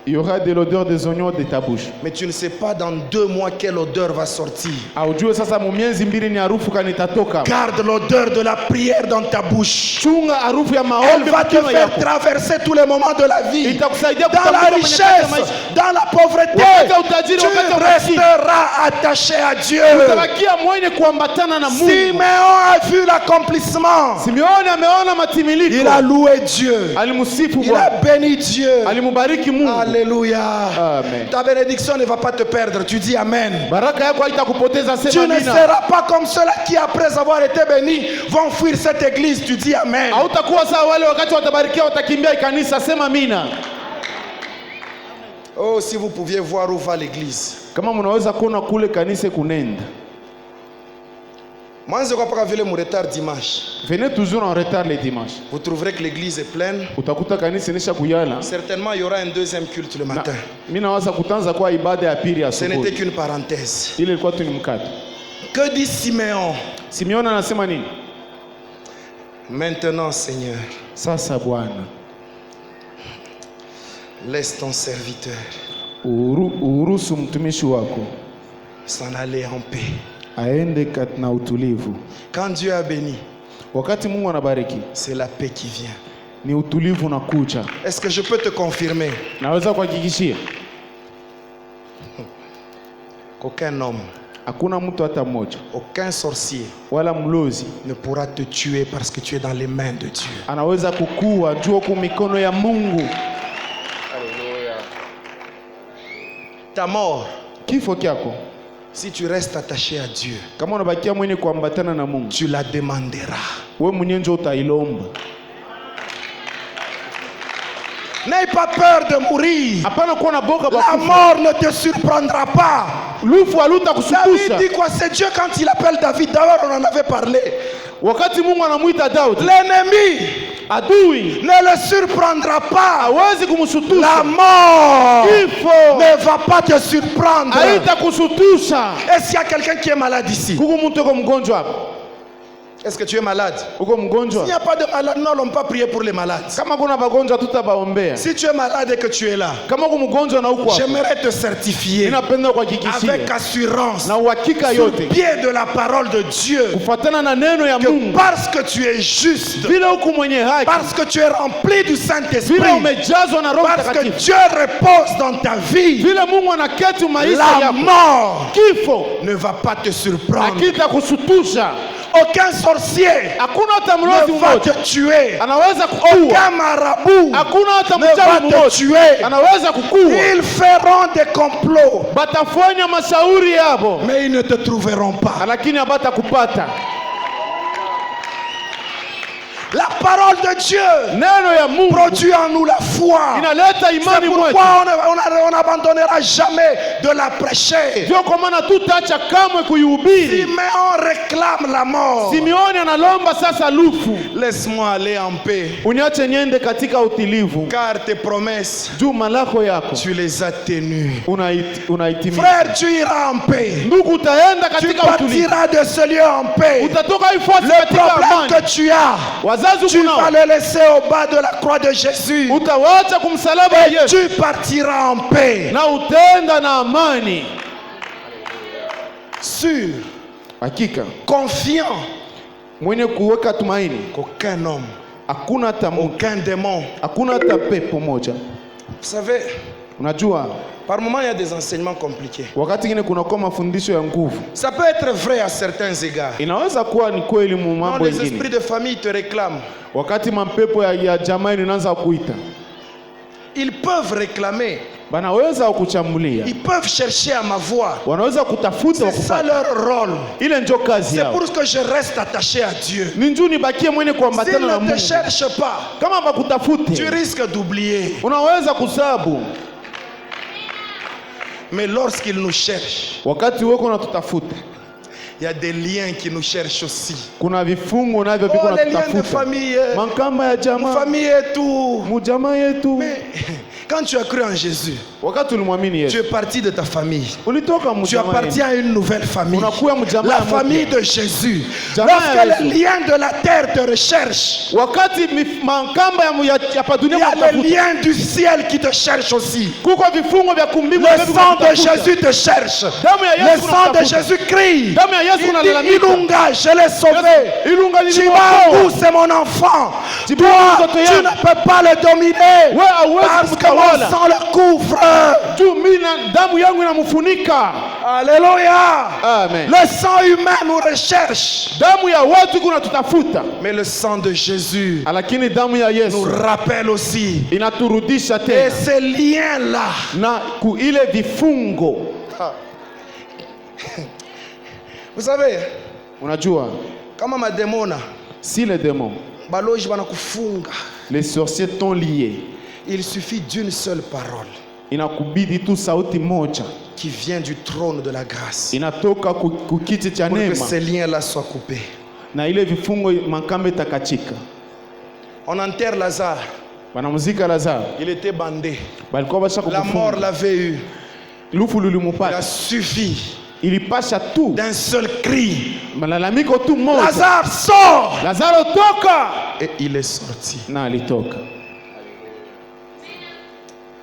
il y aura de l'odeur des oignons de ta bouche. Mais tu ne sais pas dans 2 mois quelle odeur va sortir. Aujue sasa mu miezi mbili ni harufu kani itatoka. Garde l'odeur de la prière dans ta bouche. Chunga harufu ya Elle maombi va te mkino faire yako. traverser tous les moments de la vie. Itakusaidia Dans la kutambuka kwenye kazi ya richesse, maisha. dans la pauvreté, Wakati wa utajiri, tu wakati wa maskini. resteras attaché à Dieu. Utabakia mwenye kuambatana na Mungu. Simeon a vu l'accomplissement. Simeoni ameona matimiliko. Il a loué Dieu. Alimsifu Il a Bwana. béni Dieu. Alimubariki Mungu. Alléluia. Amen. Ta bénédiction ne va pas te perdre. Tu dis Amen. Baraka yako haitakupoteza, Tu sema ne amina. seras pas comme ceux-là qui, après avoir été bénis, vont fuir cette église. Tu dis Amen. Hautakuwa sawa wale wakati watabarikiwa watakimbia kanisa, sema amina. Oh, si vous pouviez voir où va l'église. Kama mnaweza kuona kule kanisa kunenda. Mwanzo kwa paka vile mu retard dimanche. Venez toujours en retard les dimanches. Vous trouverez que l'église est pleine. Utakuta kanisa inisha kuyala. Certainement, il y aura un deuxième culte le matin. Mimi nawaza kutanza kwa ibada ya pili ya Ce n'était asubuhi. qu'une parenthèse. Ile ilikuwa tu ni mkato. Que dit Simeon? Simeoni anasema nini? Maintenant, Seigneur, Sasa Bwana, laisse ton serviteur uruhusu mtumishi wako s'en aller en paix. aende na utulivu. Quand Dieu a béni, Wakati Mungu anabariki, c'est la paix qui vient. ni utulivu na kucha. Est-ce que je peux te confirmer Naweza kuhakikishia qu'aucun homme, hakuna mtu hata mmoja aucun sorcier wala mlozi ne pourra te tuer parce que tu es dans les mains de Dieu. anaweza kukua juu kwa mikono ya Mungu. Ta mort, Kifo kyako si tu restes attaché à Dieu, kama unabakia mwenye kuambatana na Mungu, tu la demanderas. wewe mwenyewe ndio utailomba. N'aie pas peur de mourir. Hapana kuwa na boga La bakufa. mort ne te surprendra pas. Lufu aluta David kusutusha. dit quoi? C'est Dieu quand il appelle David. D'ailleurs, on en avait parlé. Wakati Mungu anamuita Daudi, L'ennemi adui ne le surprendra pas. hawezi La kumsutusha. mort Kifo ne va pas te surprendre. haitakusutusha. Est-ce qu'il y a quelqu'un qui est malade ici? Kuko mtu uko mgonjwa hapa? Est-ce que tu es malade? Uko Il n'y mgonjwa? a pas de malade. Nous n'allons pas prier pour les malades. Kama kuna bagonjwa tutabaombea. Si tu es malade et que tu es là, Kama uko mgonjwa na uko hapa, j'aimerais te certifier ninapenda kuhakikishia avec assurance, na uhakika sur yote pied de la parole de Dieu, kufuatana na neno ya que Mungu, parce que tu es juste, vile uko mwenye haki, parce que tu es rempli du vile Saint-Esprit, umejazwa na Roho parce que Mtakatifu, Dieu repose dans ta vie, vile Mungu anaketi maisha la yako, mort kifo ne va pas te surprendre. hakitakusutusha. Aucun sorcier Hakuna hata mlozi ne va te mmoja tuer. anaweza kukua. Aucun marabout Hakuna hata ne va mchawi te mmoja tuer. anaweza kukua. Ils feront des complots, Batafanya mashauri yabo, mais ils ne te trouveront pas. lakini habata kupata. La parole de Dieu Neno ya Mungu produit en nous la foi. inaleta C'est imani mwetu. pourquoi on n'abandonnera jamais de la prêcher. Ndio kwa maana tutaacha kamwe kuihubiri. Simeon réclame la mort. Simeoni analomba sasa lufu. Laisse-moi aller en paix, Uniache niende katika utilivu. car tes promesses, Juma lako yako tu les atténues. unaitimia. Frère, tu iras en paix. Ndugu, utaenda Tu katika utulivu. partiras de ce lieu en paix. Utatoka ifasi Le katika problème amani. que tu as, Wazazi tu vas kunao. le laisser au bas de la croix de Jésus. Utawacha kumsalaba wa Yesu Tu partiras en paix. na utenda na amani. Sûr, Hakika confiant mwenye kuweka tumaini, qu'aucun homme, hakuna hata mtu, aucun démon. hakuna hata pepo moja. Vous savez, Unajua, par moment il y a des enseignements compliqués. wakati ngine kuna kwa mafundisho ya nguvu. Ça peut être vrai à certains égards. Inaweza kuwa ni kweli mu Quand mambo les mengine. esprits de famille te réclament, Wakati mapepo ya jamaa inaanza kuita, ils peuvent réclamer, banaweza kukuchambulia. ils peuvent chercher à m'avoir. Wanaweza kutafuta C'est ça wakupata. leur rôle. Ile ndio kazi C'est yao. pour ce que je reste attaché à Dieu. Ni njoo nibakie mwenye S'ils kuambatana na ne te Mungu. cherchent pas, Kama tu bakutafute, risques d'oublier. unaweza kusabu. Mais lorsqu'ils nous cherchent, Wakati wewe unatutafuta, il y a des liens qui nous cherchent aussi. kuna vifungo navyo viko Oh, les liens de natutafuta. famille, Mankamba ya ma jamaa, famille et tout. mujamaa yetu. Mais quand tu as cru en Jésus, Wakati ulimwamini tu Yesu, es parti de ta famille. ulitoka Tu mujamaa appartiens à une nouvelle famille. Unakuwa mjamaa La ya famille mpya. de Jésus. Jamaa ya Lorsque Yesu. les liens de la terre te recherchent, Wakati mankamba ya padunia il y a les kutafuta, liens du ciel qui te cherchent aussi. kuko vifungo vya kumbingu Le navyo sang de vinakutafuta. Jésus te cherche. Damu ya Le Yesu sang de unatafuta. Jésus crie. Damu ya Yesu Il unalalamika. dit, Ilunga, je l'ai sauvé. Ilunga Chibangu, c'est mon enfant. Chibangu, Toi, mtoto tu yangu. ne peux pas le dominer. Wewe hauwezi Parce que mon kumtawala. sang le couvre. Juu mimi na damu yangu inamfunika. Alléluia. Amen. Le sang humain nous recherche. Damu ya watu kuna tutafuta. Mais le sang de Jésus Lakini damu ya nous Yesu rappelle aussi. inaturudisha Et tena ces liens-là, na ile vifungo. vous savez, Unajua, kama mademona si les démons, baloji banakufunga, les sorciers t'ont lié, il suffit d'une seule parole inakubidi tu sauti moja qui vient du trône de la grâce inatoka kukiti cha pour que neema, ces liens-là soient coupés. na ile vifungo mankamba itakachika. On enterre Lazare, Banamuzika Lazaro, il était bandé, balikuwa basha la mort kukufunga, l'avait eu. lufu Il a lulimupata, suffi ilipasha tu d'un seul cri. malalamiko tu moja, Lazare sort. Lazaro toka, Et il est sorti. na alitoka.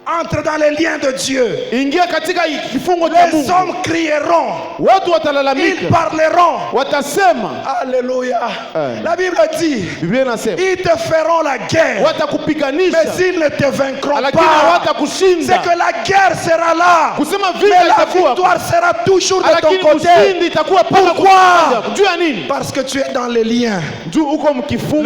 Entre dans les liens de Dieu. Ingia katika kifungo cha Les Mungu, hommes crieront. watu Ils watalalamika, parleront. watasema. Alléluia. La Bible dit, Biblia inasema ils te feront la guerre, watakupiganisha, mais ils ne te vaincront lakini pas. C'est hawatakushinda. que la guerre sera là, Kusema mais vita la itakuwa, victoire sera toujours de lakini ton côté. ushindi itakuwa paka Pourquoi? kwa juu ya nini? Parce que tu es dans les liens. Juu uko Le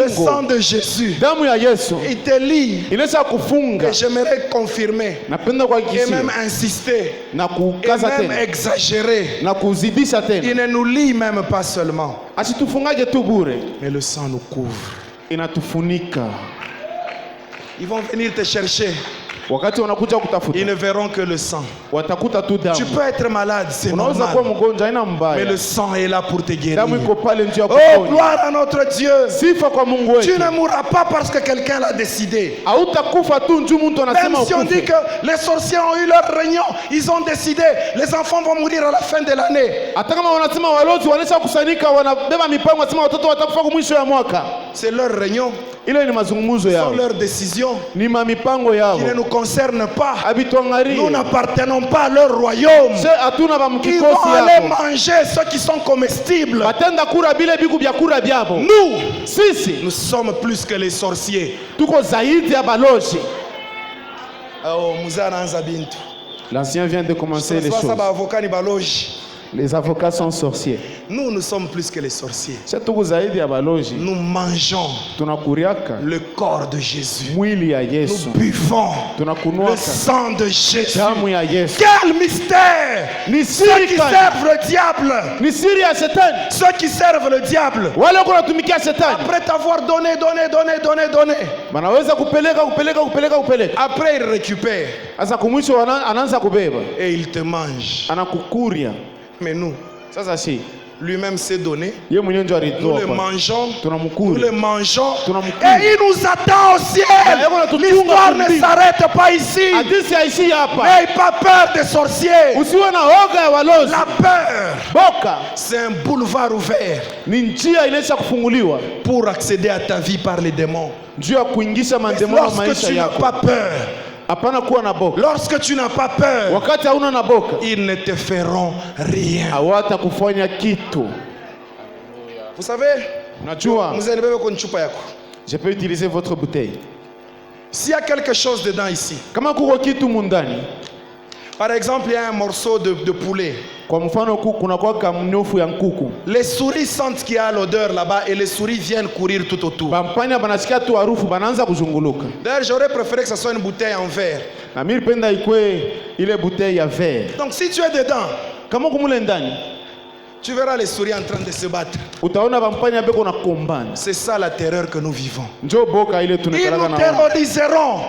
sang mkifungo, de Jésus, damu ya Yesu il te lie. inaweza kufunga. Et j'aimerais confirmer, Napenda et même kuhakikishia insister, na et kukaza même tena exagérer. na kuzidisha Il tena, ne nous lie même pas seulement, asitufungaje tu bure, mais le sang nous couvre. inatufunika. Ils vont venir te chercher. Wakati wanakuja Ils kutafuta, ne verront que le sang. watakuta tu Tu damu. peux être malade, c'est Unaweza kuwa normal. mgonjwa, haina Mais mbaya, le sang est là pour te guérir. damu iko pale njia ya Oh, kuponya. gloire à notre Dieu. Sifa kwa Mungu Tu wetu. ne mourras pas parce que quelqu'un l'a décidé. Hautakufa tu njuu mtu Même anasema si on dit ukufe. que les sorciers ont eu leur réunion, ils ont décidé, les enfants vont mourir à la fin de l'année. Hata kama wanasema walozi wanaisha kusanyika, wanabeba mipango, wanasema watoto watakufa kwa mwisho ya mwaka. C'est leur réunion, Ile ni mazungumzo c'est yao, leur décision ni mipango yao, qui ne nous concerne pas. Nous habituangalie. n'appartenons pas à leur royaume. Se hatuna ba Ils vont mkikosi aller yao, manger ceux qui sont comestibles. batenda kura bile biku vya kura byabo. Nous, Sisi nous sommes plus que les sorciers. tuko zaidi ya balozi. Oh, Muzana Nzabintu. L'ancien vient de commencer les choses. Avocat ni baloji. Les avocats sont sorciers. Nous, nous sommes plus que les sorciers. Sisi tuko zaidi ya balozi. Nous mangeons Tunakuriaka le corps de Jésus. mwili ya Nous Yesu, buvons le tunakunuaka sang de Jésus. damu ya Yesu. Quel mystère! Ni Ceux siri qui kani, servent le diable, ni siri ya shetani. ceux qui servent le diable, Wale wako natumikia shetani après t'avoir donné, wanaweza kupeleka. après ils récupèrent Sasa kumwisho anaanza kubeba, et ils te mangent. anakukuria. Mais nous, Sasa si lui-même s'est donné. yeye mwenyewe ndio Nous alitoa le kwa, mangeons, nous le tunamkuria. mangeons, Tunamkula. et il nous attend au ciel. L'histoire ne s'arrête pas ici. Hadithi haishi hapa. N'aie pas peur des sorciers. Usiwe na hoga ya walozi. La peur, Boka c'est un boulevard ouvert ni njia inaisha kufunguliwa, pour accéder à ta vie par les démons. njia ya kuingisha mandemoni Lorsque maisha tu n'as yako. pas peur, Hapana kuwa na boka. lorsque tu n'as pas peur, Wakati hauna na boka, ils ne te feront rien. hawata kufanya kitu. Vous savez, Unajua, mzee nibebe kwenye chupa yako. je peux utiliser votre bouteille. S'il y a quelque chose dedans ici, Kama kuko kitu mundani, par exemple, il y a un morceau de poulet. kwa mfano kuna kwa kamnyofu ya nkuku. Les souris sentent qu'il y a l'odeur là-bas et les souris viennent courir tout autour. Bampanya banasikia tu harufu banaanza kuzunguluka. D'ailleurs, j'aurais préféré que ce soit une bouteille en verre. Na mimi penda ikwe ile bouteille ya verre. Donc si tu es dedans, Kama kumule ndani, tu verras les souris en train de se battre. utaona bampanya beko na kombana. C'est ça la terreur que nous vivons. Njo boka ile Ils tunakalaka nous na terroriseront.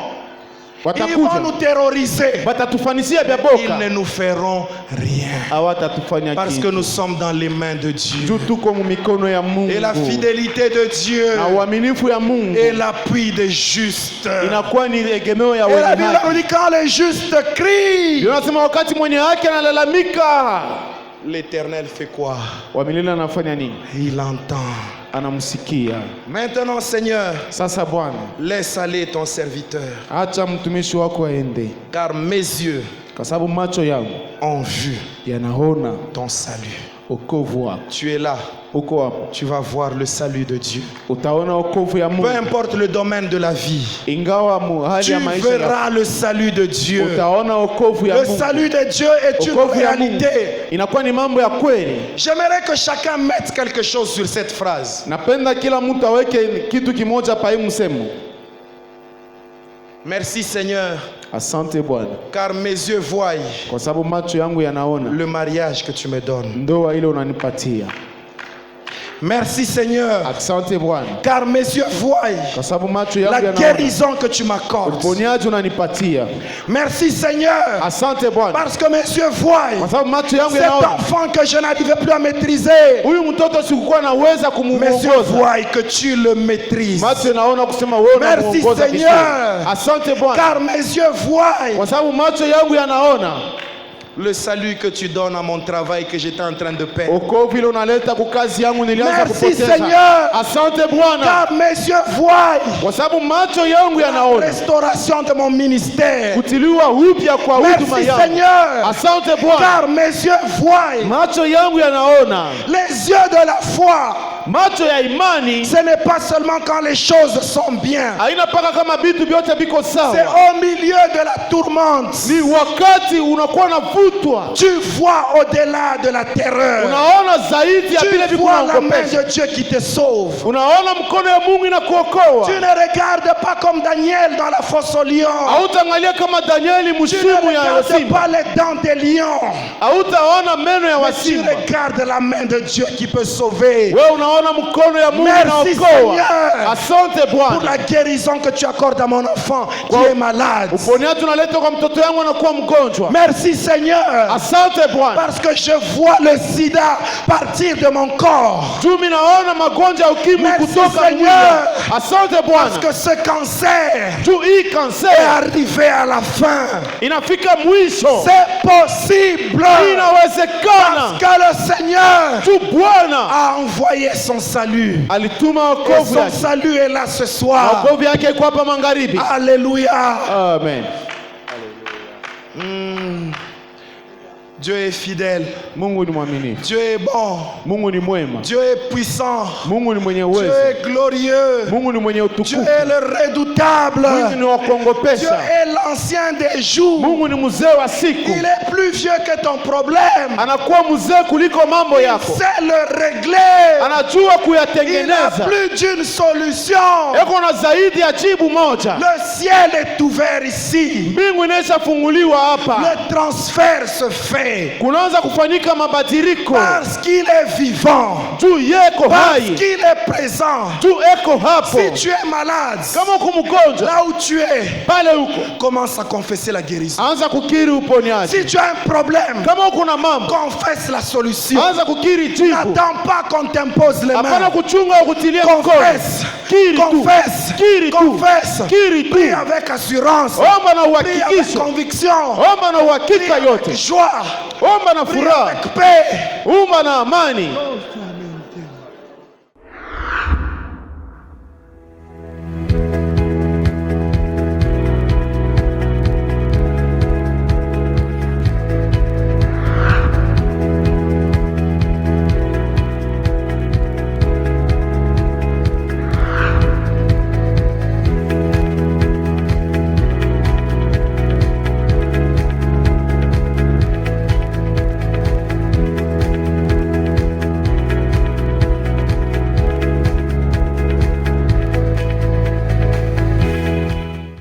Ils vont nous terroriser. batatufanisia bya Ils ne boka. nous feront rien. Hawatatufanya Parce que kitu. nous sommes dans les mains de Dieu. Juu tuko mu mikono ya Mungu. Et la fidélité de Dieu Na uaminifu ya Mungu est l'appui des justes. inakuwa ni egemeo ya Et la wenye Bible nous haki. dit quand les justes crient, Biblia inasema wakati mwenye haki analalamika, l'Éternel fait quoi? wa milele anafanya nini? Il entend. Anamsikia. Maintenant, Seigneur, Sasa Bwana, laisse aller ton serviteur, acha mtumishi wako aende, car mes yeux kwa sababu macho yangu ont vu yanaona ton salut. wokovu wako. Tu es là, Uko hapo, tu vas voir le salut de Dieu. utaona wokovu ya Peu Mungu. importe le domaine de la vie, Ingawa hali tu ya maisha yako, verras le salut de Dieu. utaona wokovu ya Le Mungu. salut de Dieu est une Wokovu ya Mungu réalité. inakuwa ni mambo ya kweli. J'aimerais que chacun mette quelque chose sur cette phrase. Napenda kila mtu aweke kitu kimoja pa hii msemo. Merci Seigneur, Asante Bwana, car mes yeux voient kwa sababu macho yangu yanaona le mariage que tu me donnes. ndoa ile unanipatia. Merci Seigneur, Asante Bwana, car mes yeux voient kwa sababu macho yangu la yanaona guérison que tu m'accordes. uponyaji unanipatia. Merci Seigneur, Asante Bwana, parce que mes yeux voient kwa sababu macho yangu cet yanaona enfant que je n'arrivais plus à maîtriser. huyu mtoto sikukuwa naweza Mes yeux kumuongoza. voient que tu le maîtrises. Macho yanaona kusema wewe Merci, unamuongoza Seigneur. vizuri. Asante Bwana, Car mes yeux voient kwa sababu macho yangu yanaona le salut que tu donnes à mon travail que j'étais en train de perdre. wokovu ile unaleta kwa kazi yangu nilianza Merci, kupoteza. Seigneur. Asante Bwana, Car mes yeux voient kwa sababu macho yangu la yanaona restauration de mon ministère. kutiliwa upya kwa huduma Merci yangu. Seigneur, Asante Bwana, car mes yeux voient macho yangu yanaona. les yeux de la foi. Macho ya imani Ce n'est pas seulement quand les choses sont bien, haina paka kama vitu vyote viko c'est sawa, au milieu de la tourmente. ni wakati unakuwa unavutwa, Tu vois au-delà de la terreur. unaona zaidi ya vile Tu viko vois la main naogopesha, de Dieu qui te sauve. unaona mkono ya Mungu inakuokoa. Tu ne regardes pas comme Daniel dans la fosse au lion. Hautaangalia kama Danieli Tu ne mshimu ya regardes simba, pas les dents des lions. hautaona meno ya Mais tu wasimba. regardes la main de Dieu qui peut sauver. Wewe unaona mkono ya Mungu Merci, inaokoa. Seigneur. Asante Pour Bwana, la guérison que tu accordes à mon enfant qui est malade. uponyaji unaleta kwa mtoto yangu anakuwa mgonjwa. Merci Seigneur. Asante Bwana, Parce que je vois le sida partir de mon corps. juu mimi naona magonjwa ya ukimwi Merci, kutoka Seigneur. mwili. Asante Parce Bwana, que ce cancer juu hii est kanser arrivé à la fin. inafika mwisho. C'est possible. Inawezekana Parce que le Seigneur tu Bwana a envoyé son salut. alituma Et wokovu son yake. salut est là ce soir. Wokovu yake iko hapa magharibi. Alléluia. Amen. Dieu est fidèle. Mungu ni mwaminifu. Dieu est bon. Mungu ni mwema. Dieu est puissant. Mungu ni mwenye Dieu uwezo. est glorieux. Mungu ni mwenye Dieu utukufu. est le redoutable. Mungu ni wa Dieu kuongopesha. est l'ancien des jours. Mungu ni mzee wa siku. Il est plus vieux que ton problème. Anakuwa mzee kuliko mambo Il yako. sait le régler. Anajua Il a kuyatengeneza. plus d'une solution. Eko na zaidi ya jibu moja. Le ciel est ouvert ici. Mbingu inaishafunguliwa hapa. Le transfert se fait Kunaanza kufanyika mabadiliko. parce qu'il est vivant, Juu yeko parce hai. qu'il est présent. Juu eko hapo. Si tu es malade, Kama uko mgonjwa là où tu es, pale huko, commence à confesser la guérison. anza kukiri uponyaji. Si tu as un problème, Kama uko na mambo, confesse la solution. anza kukiri jibu. N'attends pas qu'on t'impose les Hapana mains. kuchunga au kutilia mkono. Confesse, Kiri tu. confesse, Kiri tu. confesse. Kiri tu. Prie avec assurance. Omba na Prie avec uhakikisho. conviction. Omba na uhakika Prie yote. avec joie. Omba na Prie furaha. avec paix. Omba na amani.